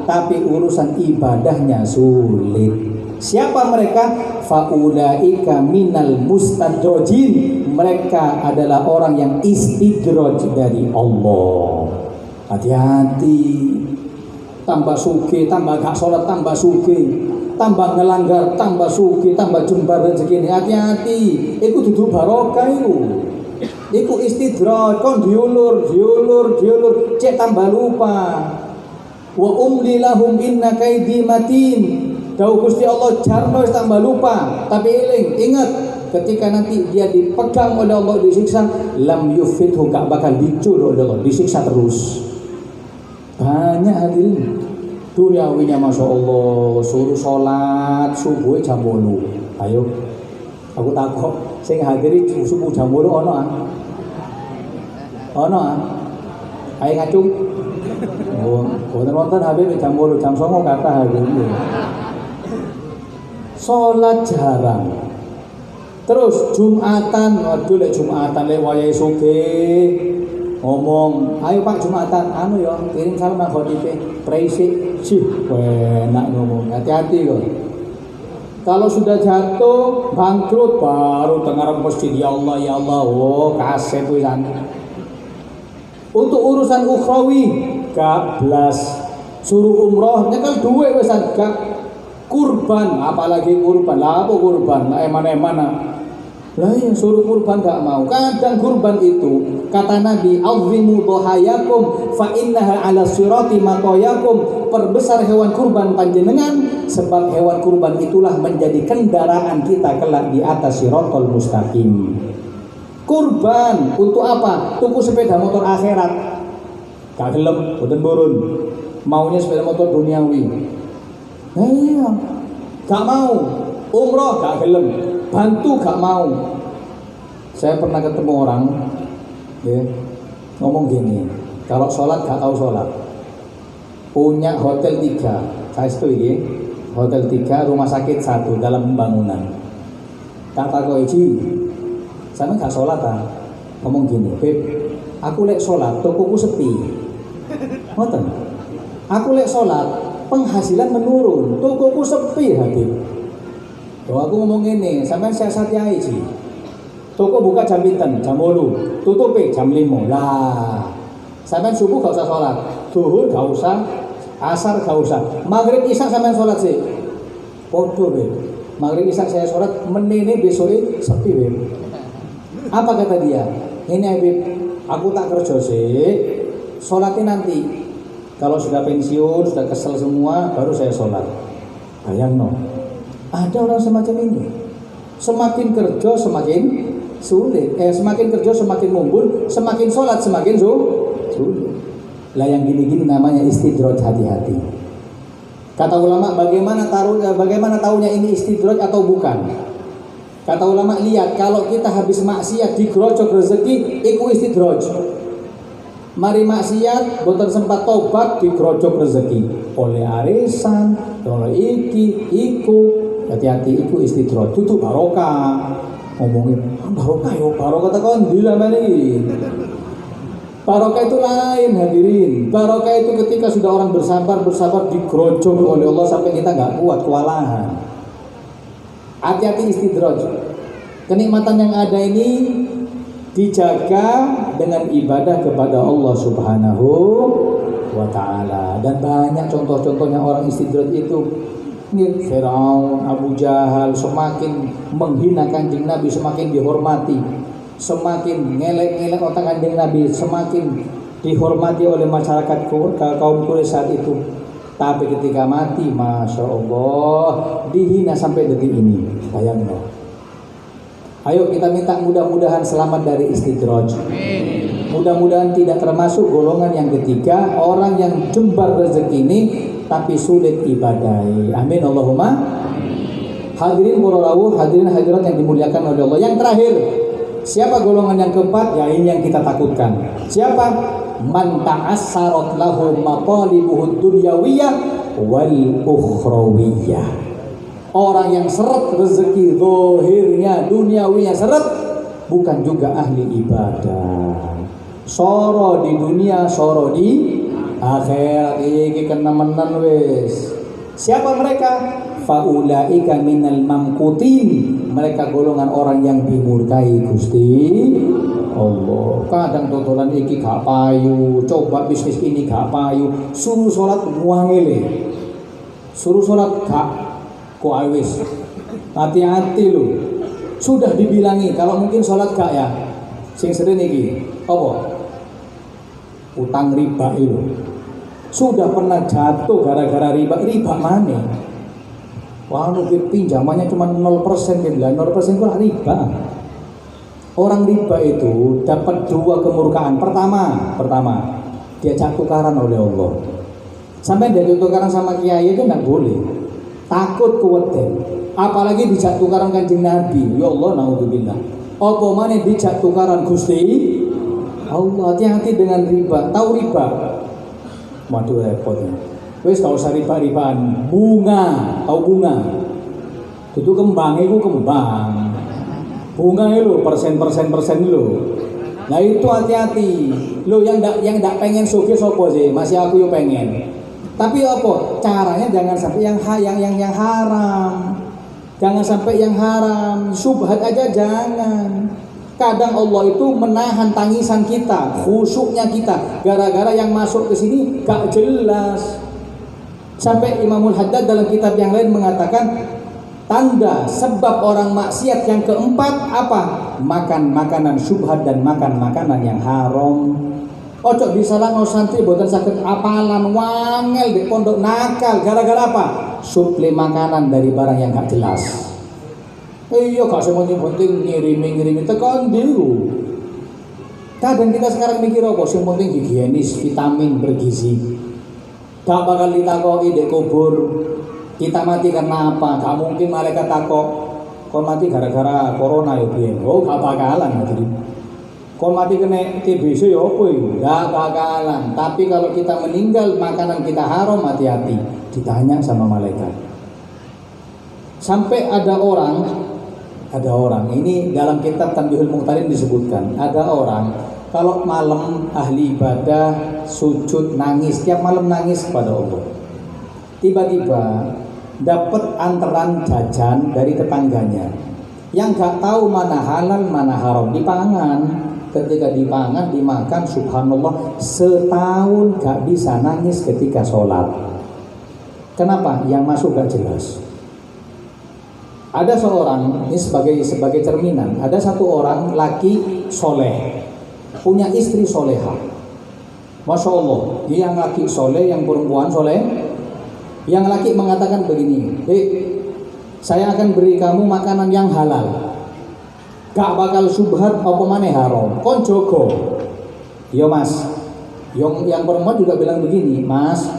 tapi urusan ibadahnya sulit. Siapa mereka? Faulaika minal mustadrajin. Mereka adalah orang yang istidraj dari Allah. Hati-hati. Tambah sugih, tambah gak sholat, tambah sugih. Tambah ngelanggar, tambah sugih, tambah jembar rezeki. Hati-hati. Iku duduk barokah iku. Iku istidraj, kon diulur, cek tambah lupa. Wa umli lahum inna kaidi matin. Dawuh Gusti Allah jarno tambah lupa, tapi eling, ingat ketika nanti dia dipegang oleh Allah disiksa, lam yufidhu, gak bakal dicur oleh Allah, disiksa terus. Banyak hadirin. Duniawinya Masya Allah, suruh sholat subuh jam 8. Ayo, aku takut sing hadiri subuh jam 8 ono ah? Ono ah? Ayo ngacung. Oh, wonten habis jam 8, jam 9 kata habis. Sholat jarang. Terus Jumatan, waduh lek Jumatan lek wayahe sugih ngomong, ayo Pak Jumatan, anu ya kirim salam nang khotibe, presik, sih, enak ngomong, hati-hati kok. Kalau sudah jatuh, bangkrut baru dengar masjid ya Allah, oh kaset wisan. Untuk urusan ukhrawi, gak blas, suruh umroh, nyekel duwe wisan gak. Kurban, apalagi kurban, lah apa kurban, mana lah yang suruh kurban gak mau. Kadang kurban itu kata Nabi, azzimu dhahayakum fa innaha ala sirati maqayakum, perbesar hewan kurban panjenengan sebab hewan kurban itulah menjadi kendaraan kita kelak di atas siratal mustaqim. Kurban untuk apa? Tuku sepeda motor akhirat gak gelem, boten burun, maunya sepeda motor duniawi. Iya, gak mau. Umroh gak gelem, bantu gak mau. Saya pernah ketemu orang, ya, ngomong gini, kalau sholat gak tahu sholat. Punya hotel 3, saya setuju, hotel 3, rumah sakit 1 dalam pembangunan. Kata Koichi, sana gak sholat ah? Ngomong gini, Beb, aku lek sholat, tokoku sepi. Ngoten, aku lek sholat, penghasilan menurun, tokoku sepi Habib. Tuh aku ngomong ini, sampai siasati aja sih. Toko buka jam pinten, jam 8, tutup jam 5. Lah, sampai subuh gak usah sholat, zuhur gak usah, asar gak usah, maghrib isya sampai sholat sih. Podo Beb, maghrib isya saya sholat, menene besoknya sepi Beb. Apa kata dia? Ini Habib, aku tak kerja sih, sholatnya nanti. Kalau sudah pensiun, sudah kesel semua, baru saya sholat. Bayang no, ada orang semacam ini. Semakin kerja semakin sulit, semakin kerja semakin mumbul, semakin sholat semakin sulit. Lah yang gini-gini namanya istidraj, hati-hati. Kata ulama, bagaimana tahunya ini istidraj atau bukan? Kata ulama, lihat kalau kita habis maksiat digrojok rezeki, iku istidraj. Mari maksiat, boten sempat tobat, digrojok rezeki oleh arisan, oleh iki, iku. Hati-hati, iku istidraj, tutup barokah. Ngomongin barokah yo, barokah tekan ndi lamane iki. Barokah itu lain hadirin. Barokah itu ketika sudah orang bersabar digrojok oleh Allah sampai kita nggak kuat, kewalahan. Hati-hati istidraj. Kenikmatan yang ada ini dijaga dengan ibadah kepada Allah Subhanahu wa ta'ala. Dan banyak contoh-contohnya orang istidraj itu. Firaun, Abu Jahal semakin menghina Kanjeng Nabi semakin dihormati, semakin ngelek-ngelek otak Kanjeng Nabi semakin dihormati oleh masyarakat kaum Quraisy saat itu. Tapi ketika mati, Masya Allah, dihina sampai detik ini. Bayangkan. Ayo kita minta mudah-mudahan selamat dari istidraj. Mudah-mudahan tidak termasuk golongan yang ketiga, orang yang jembar rezeki ini tapi sulit ibadah. Amin Allahumma. Hadirin murawu, hadirin hadirat yang dimuliakan oleh Allah. Yang terakhir, siapa golongan yang keempat? Ya ini yang kita takutkan. Siapa? Man ta'assarat lahu maqalibuhud dunyawiyah wal ukhrawiyah. Orang yang seret rezeki zahirnya, duniawinya seret, bukan juga ahli ibadah. Soro di dunia, soro di akhirat. Iki kena menan wis. Siapa mereka? Faulaika minal mamqutin. Mereka golongan orang yang dimurkai Gusti Allah. Kadang totolan iki gak payu, coba bisnis ini gak payu, suruh sholat muangele, suruh sholat gak kok awis. Hati-hati lu. Sudah dibilangi kalau mungkin sholat gak ya. Sing sering iki apa? Utang riba itu. Sudah pernah jatuh gara-gara riba mana? Wah, pinjamannya cuma 0%, 0% itu riba. Orang riba itu dapat dua kemurkaan. Pertama, dia jatuh tukaran oleh Allah. Sampai dia tukaran sama kiai itu nggak boleh, takut keweden. Apalagi dijak tukaran Kanjeng Nabi. Ya Allah, naudzubillah. Apa mana dijak tukaran Gusti Allah. Hati-hati dengan riba. Tahu riba? Waduh repot. Wes tahu usah riba-ribaan. Bunga, tahu bunga? Itu kembang, itu kembang. Bunga itu persen lo. Nah itu hati-hati. Lo yang ndak pengen sugih sopo sih? Masih aku yo pengen. Tapi apa? Caranya jangan sampai yang haram. Jangan sampai yang haram. Subhat aja jangan. Kadang Allah itu menahan tangisan kita, khusyuknya kita, gara-gara yang masuk ke sini gak jelas. Sampai Imamul Haddad dalam kitab yang lain mengatakan, tanda sebab orang maksiat yang keempat apa? Makan makanan syubhat dan makan makanan yang haram. Ojo disalahno santri boten saged apalan wangel di pondok nakal gara-gara apa? Suplai makanan dari barang yang gak jelas. Iya gak semuanya penting ngirimi tekan dulu. Kadang kita sekarang mikir apa? Yang penting higienis, vitamin, bergizi. Gak bakal ditakoki di kubur kita mati karena apa? Gak mungkin malaikat takok kau mati gara-gara corona ya biyen. Oh gak bakalan jadi. Kau mati kena TBC ya apa ya? Gak bakalan. Tapi kalau kita meninggal makanan kita haram, hati-hati ditanya sama malaikat. Sampai ada orang ini dalam kitab Tanbihul Muqtarin disebutkan, ada orang kalau malam ahli ibadah sujud nangis, tiap malam nangis kepada Allah. Tiba-tiba dapat antaran jajan dari tetangganya yang gak tahu mana halal mana haram, dipangan. Ketika dipangan, dimakan, subhanallah, setahun gak bisa nangis ketika sholat. Kenapa? Yang masuk gak jelas. Ada seorang, ini sebagai cerminan, ada satu orang laki soleh, punya istri soleha. Masya Allah, dia yang laki soleh, yang perempuan soleh. Yang laki mengatakan begini, saya akan beri kamu makanan yang halal, gak bakal subhat apa maneh haram, kon jogo. Yo mas, yang perempuan juga bilang begini, mas,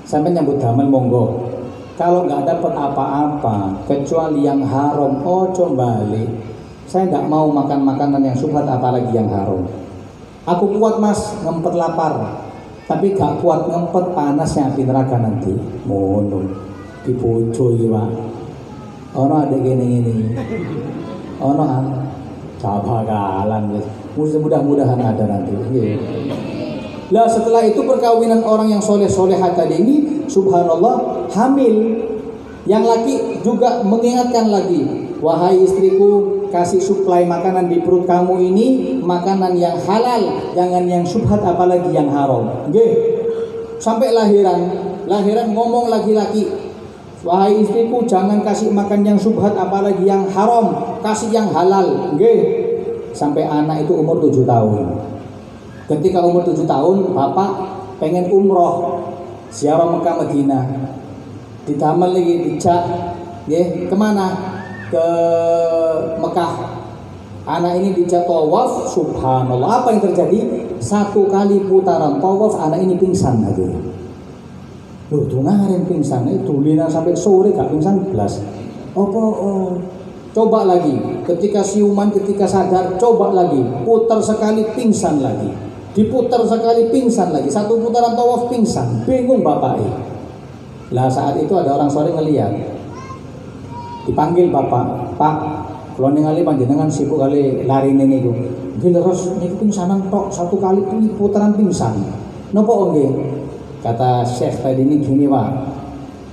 sampai nyambut damel monggo. Kalau nggak dapat apa-apa kecuali yang haram, ojo balik. Saya nggak mau makan makanan yang subhat apalagi yang haram. Aku kuat mas, ngempet lapar, tapi gak kuat ngempet panasnya api neraka nanti. Mono dibojo ya pak. Ono ada gini. Ono gak bakalan. Mudah-mudahan ada nanti. Lah setelah itu perkawinan orang yang soleh-soleha tadi ini, subhanallah, hamil. Yang laki juga mengingatkan lagi, wahai istriku, kasih suplai makanan di perut kamu ini makanan yang halal, jangan yang subhat apalagi yang haram. Nggih. Sampai lahiran ngomong laki-laki, wahai istriku, jangan kasih makan yang subhat apalagi yang haram, kasih yang halal. Nggih. Sampai anak itu umur 7 tahun. Ketika umur 7 tahun, bapak pengen umroh, ziarah Mekah Madinah. Ditamel lagi dijak, kemana? Ke Mekah. Anak ini dijak tawaf, subhanallah. Apa yang terjadi? 1 kali putaran tawaf, anak ini pingsan lagi. Loh, dengarin pingsan itu lina sampai sore gak pingsan belas. Coba lagi, ketika siuman, ketika sadar, coba lagi, putar sekali pingsan lagi. Diputar sekali pingsan lagi, 1 putaran tawaf pingsan, bingung bapaknya. Lah saat itu ada orang sore ngeliat, dipanggil bapak, pak, kalau ningali panjenengan sibuk kali lari neng itu, terus ini pingsanan tok 1 kali putaran pingsan. Nopo nggih? Kata Syekh tadi ini gini pak,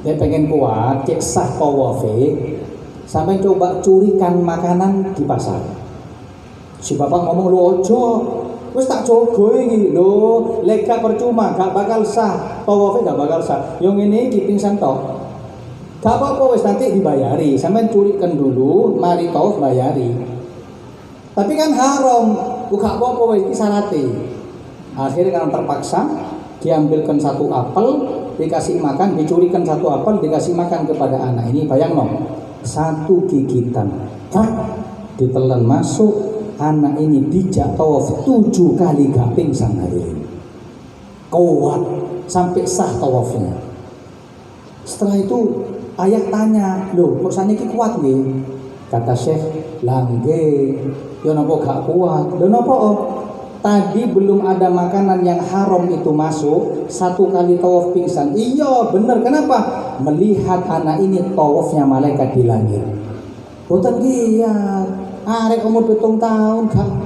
dia pengen kuat, cek sah tawafe, sampai coba curikan makanan di pasar. Si bapak ngomong lu ojo. Wes tak jogo iki lho, lek gak percuma, gak bakal sah. Tawafe gak bakal sah. Yang ini iki pingsan tok. Gak apa-apa wes nanti dibayari. Sampeyan curikan dulu, mari tawaf bayari. Tapi kan haram. Gak apa-apa wes iki syarate. Akhirnya kan terpaksa diambilkan 1 apel, dikasih makan, dicurikan 1 apel, dikasih makan kepada anak. Ini bayang no, 1 gigitan. Ditelan masuk. Anak ini dijak tawaf 7 kali gak pingsan hadirin. kuat sampai sah tawafnya. Setelah itu ayah tanya, loh kok saniki kuat nggih? Kata Syekh, langge, ya napa gak kuat? Lho napa? Tadi belum ada makanan yang haram itu masuk, satu kali tawaf pingsan. Iya bener, kenapa? Melihat anak ini tawafnya malaikat di langit. Boten giat, arek umur 7 tahun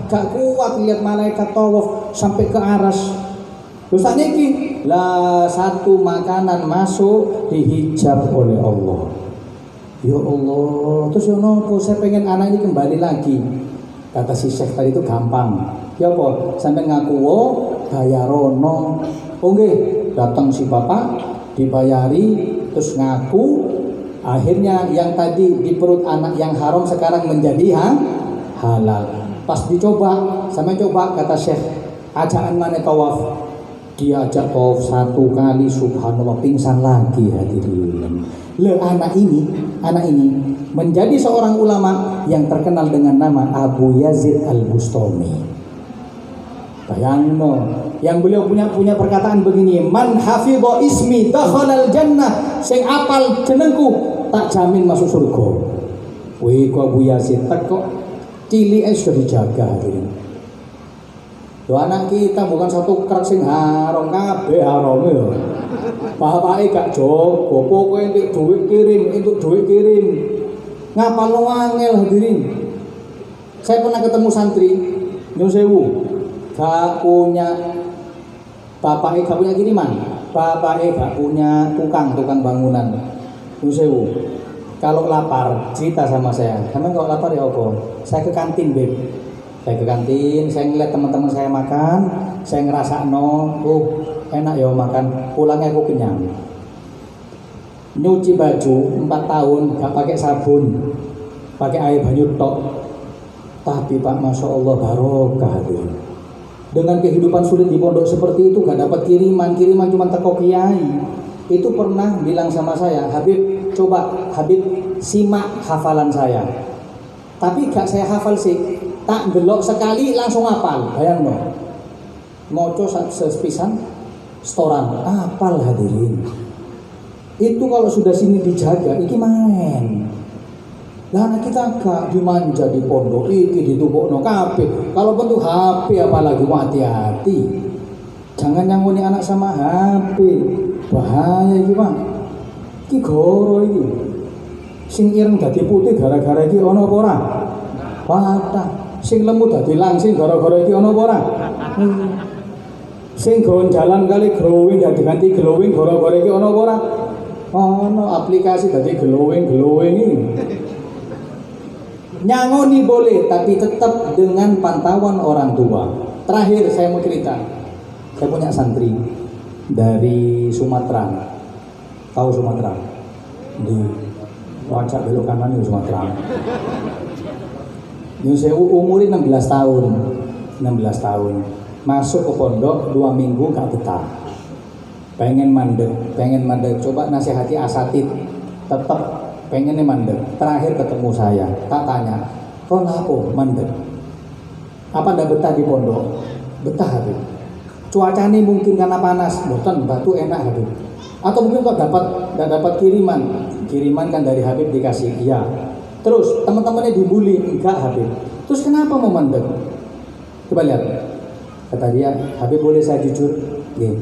gak kuat lihat malaikat tawaf sampai ke aras. Terus niki lah satu makanan masuk dihijab oleh Allah. Ya Allah, terus ya nopo, saya pengen anak ini kembali lagi. Kata si Syekh tadi itu gampang. Ya apa? Sampai ngaku bayarono. Oke, datang si bapak dibayari, terus ngaku. Akhirnya yang tadi di perut anak yang haram sekarang menjadi halal. Pas dicoba, sampai coba kata Syekh, ajaan mana tawaf? Dia ajak tawaf satu kali, subhanallah pingsan lagi hadirin. Le anak ini menjadi seorang ulama yang terkenal dengan nama Abu Yazid Al-Bustami. Bayangin yang beliau punya perkataan begini, man hafidha ismi dakhalal jannah, sing apal jenengku tak jamin masuk surga. Wih kok Abu Yazid kok cilik sudah dijaga hadirin. Loh anak kita bukan satu kerak sing haram, kabeh haram ya. Bapake gak jogo, pokoke entuk duit kirim. Ngapal wangel hadirin. Saya pernah ketemu santri nyun sewu, gak punya bapake gak punya kiriman, bapake gak punya tukang bangunan. Nyun sewu. Kalau lapar cerita sama saya. Karena kalau lapar ya apa? Saya ke kantin, Beb. Saya ke kantin, saya ngeliat teman-teman saya makan, saya ngerasa enak ya makan, pulangnya aku kenyang. Nyuci baju 4 tahun gak pakai sabun, pakai air banyu tok. Tapi Pak, masya Allah barokah tuh. Dengan kehidupan sulit di pondok seperti itu gak dapat kiriman cuma teko kiai. Itu pernah bilang sama saya, Habib simak hafalan saya. Tapi gak saya hafal sih, tak delok sekali langsung hafal. Bayang no, moco sepisan setoran hafal hadirin. Itu kalau sudah sini dijaga, iki main. Lah anak kita gak dimanja di pondok, iki ditupukno kabeh. Kalau bentuk HP apalagi hati-hati. Jangan nyangoni anak sama HP. Bahaya iki, Pak. Iki goro iki. Sing ireng dadi putih gara-gara iki ana apa ora? Patah. Sing lemu dadi langsing gara-gara iki ana apa ora? Sing jalan kali glowing dadi ganti glowing gara-gara iki ana apa ora? Ono aplikasi dadi glowing iki. Nyangoni boleh, tapi tetap dengan pantauan orang tua. Terakhir saya mau cerita. Saya punya santri dari Sumatera. Tahu Sumatera? Di wajah belok kanan di Sumatera. Saya umurnya 16 tahun. Masuk ke pondok 2 minggu gak betah. Pengen mandek. Coba nasihati asatid, tetap pengennya mandek. Terakhir ketemu saya, tak tanya, kau apa mandek? Apa ndak betah di pondok? Betah Habib. Cuacanya mungkin karena panas, boten batu enak Habib. Atau mungkin kok dapat kiriman kan dari Habib dikasih, iya. Terus teman-temannya dibully, enggak Habib. Terus kenapa mau mandek? Coba lihat. Kata dia, Habib boleh saya jujur? Nih,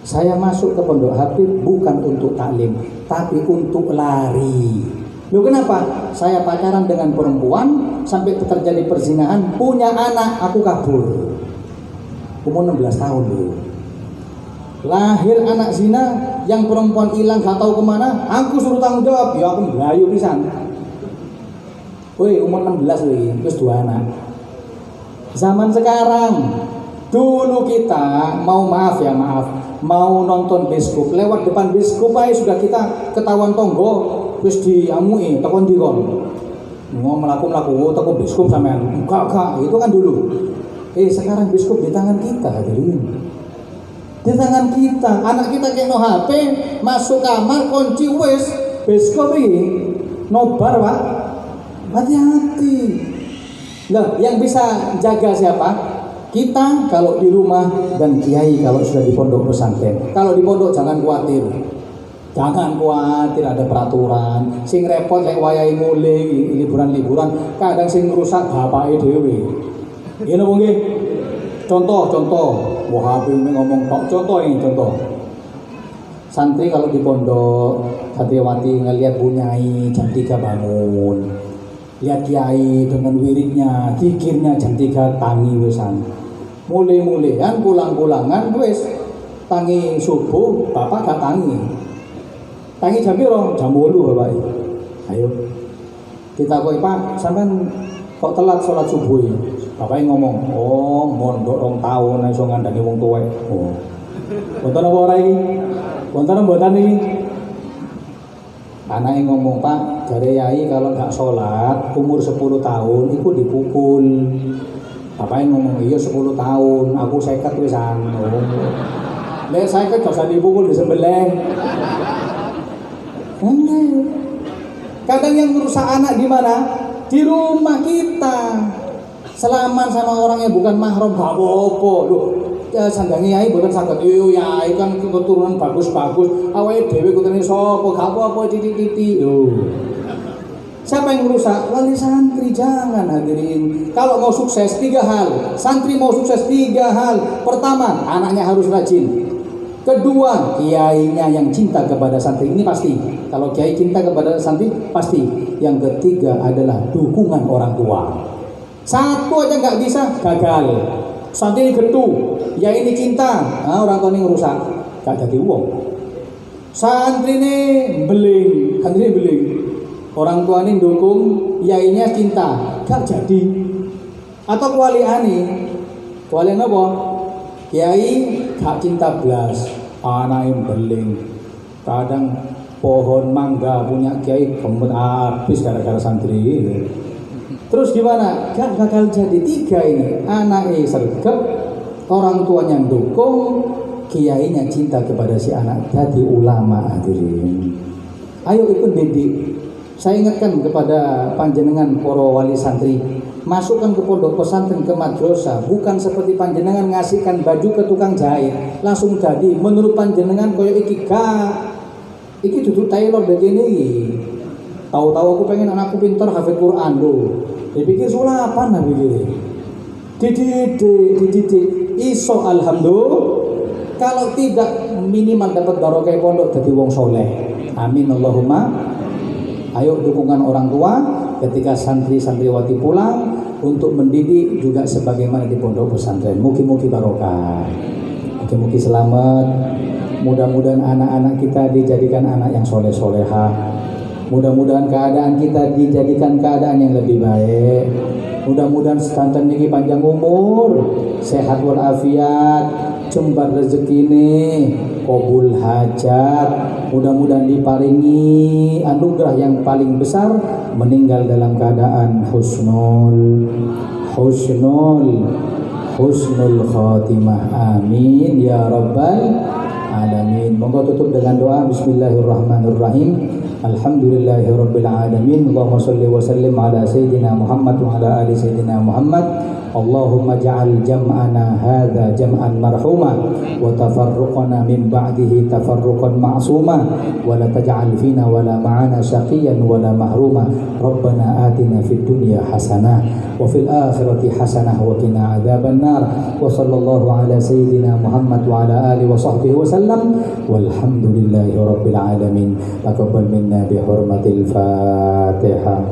saya masuk ke pondok Habib bukan untuk taklim, tapi untuk lari. Loh kenapa? Saya pacaran dengan perempuan sampai terjadi perzinahan, punya anak, aku kabur. Umur 16 tahun dulu. Lahir anak zina, yang perempuan hilang gak tahu kemana, aku suruh tanggung jawab. Ya aku melayu pisan. Woi, umur 16 woi, terus 2 anak. Zaman sekarang, dulu kita mau mau nonton bioskop, lewat depan bioskop aja sudah kita ketahuan tonggo, terus diamui, takon dikon. Mau melaku toko bioskop sampean. Enggak, itu kan dulu. Sekarang bioskop di tangan kita, hadirin. Di tangan kita, anak kita kayak no HP, masuk kamar, kunci wes, bioskop ini nobar Pak. Hati-hati. Nah, yang bisa jaga siapa? Kita kalau di rumah dan kiai kalau sudah di pondok pesantren. Kalau di pondok jangan khawatir. Jangan khawatir ada peraturan. Sing repot lek wayahe mulai liburan-liburan, kadang sing rusak bapake dhewe. Ngene apa nggih? Contoh, wah habis ngomong tok contoh ini contoh. Santri kalau di pondok, santriwati ngelihat bunyai jam 3 bangun. Lihat kiai dengan wiridnya, zikirnya jam 3 tangi wisan. Mulai-mulian pulang-pulangan wis tangi subuh, bapak gak tangi. Tangi jam piro? Jam 8 bapak. Ayo. Kita kok Pak, sampean kok telat sholat subuh ya? Bapaknya ngomong, "Oh, mondok 2 tahun iso ngandani wong tuwek." Oh. Wonten apa ora iki? Wonten mboten iki? Anaknya ngomong, "Pak, jare yai kalau nggak sholat umur 10 tahun itu dipukul." Bapaknya ngomong, "Iya 10 tahun, aku 50 wisan." Oh. Lek 50 gak usah dipukul, disembelih. Kadang yang merusak anak di mana? Di rumah kita. Selaman sama orang yang bukan mahram gak apa-apa. Loh, ya sandangi yai bukan saged yo yai kan keturunan bagus-bagus. Awake dhewe kutene sapa gak apa-apa titik-titik. Loh. Siapa yang merusak? Wali santri. Jangan hadirin. Kalau mau sukses 3 hal. Santri mau sukses 3 hal. Pertama, anaknya harus rajin. Kedua, kiainya yang cinta kepada santri. Ini pasti. Kalau kiai cinta kepada santri, pasti. Yang ketiga adalah dukungan orang tua. Satu aja nggak bisa, gagal. Santri getu, ya ini cinta, nah, orang tua ini ngerusak, gak jadi uang. Santri ini beling, orang tua ini dukung, yainya cinta, gak jadi. Atau kualian apa? Kiai gak cinta belas, anak yang beling. Kadang pohon mangga punya kiai kembun habis gara-gara santri. Terus gimana? Gagal jadi 3 ini. Anaknya sergap, orang tuanya dukung, kiainya cinta kepada si anak. Jadi ulama hadirin. Ayo ikut didik. Saya ingatkan kepada panjenengan para wali santri, masukkan ke pondok pesantren, ke madrasah, bukan seperti panjenengan ngasihkan baju ke tukang jahit, langsung jadi. Menurut panjenengan koyo iki gak. Iki duduk tailor begini. Tahu-tahu aku pengen anakku pintar hafid Quran loh. Dipikir sulapan lah begini. Dididik iso alhamdulillah. Kalau tidak minimal dapat barokah pondok jadi wong soleh. Amin Allahumma. Ayo dukungan orang tua ketika santri-santriwati pulang untuk mendidik juga sebagaimana di pondok pesantren. Mugi-mugi barokah. Mugi-mugi selamat. Mudah-mudahan anak-anak kita dijadikan anak yang soleh-solehah. Mudah-mudahan keadaan kita dijadikan keadaan yang lebih baik. Mudah-mudahan santan niki panjang umur, sehat walafiat, jembar rezeki nih, kabul hajat. Mudah-mudahan diparingi anugerah yang paling besar, meninggal dalam keadaan husnul khatimah. Amin ya rabbal alamin. Monggo tutup dengan doa. Bismillahirrahmanirrahim. Alhamdulillahirabbil alamin. Allahumma shalli wa sallim ala sayyidina Muhammad wa ala ali sayyidina Muhammad. Allahumma ja'al jam'ana hadza jam'an marhuma wa tafarruqana min ba'dihi tafarruqan ma'suma wa la taj'al fina wa la ma'ana shaqiyan wa la mahruma. Rabbana atina fid dunya hasanah wa fil akhirati hasanah wa qina adzaban nar. Wa sallallahu ala sayyidina Muhammad wa ala alihi wa sahbihi wa sallam. Walhamdulillahi rabbil alamin. Taqabbal minna bi hurmatil Fatihah.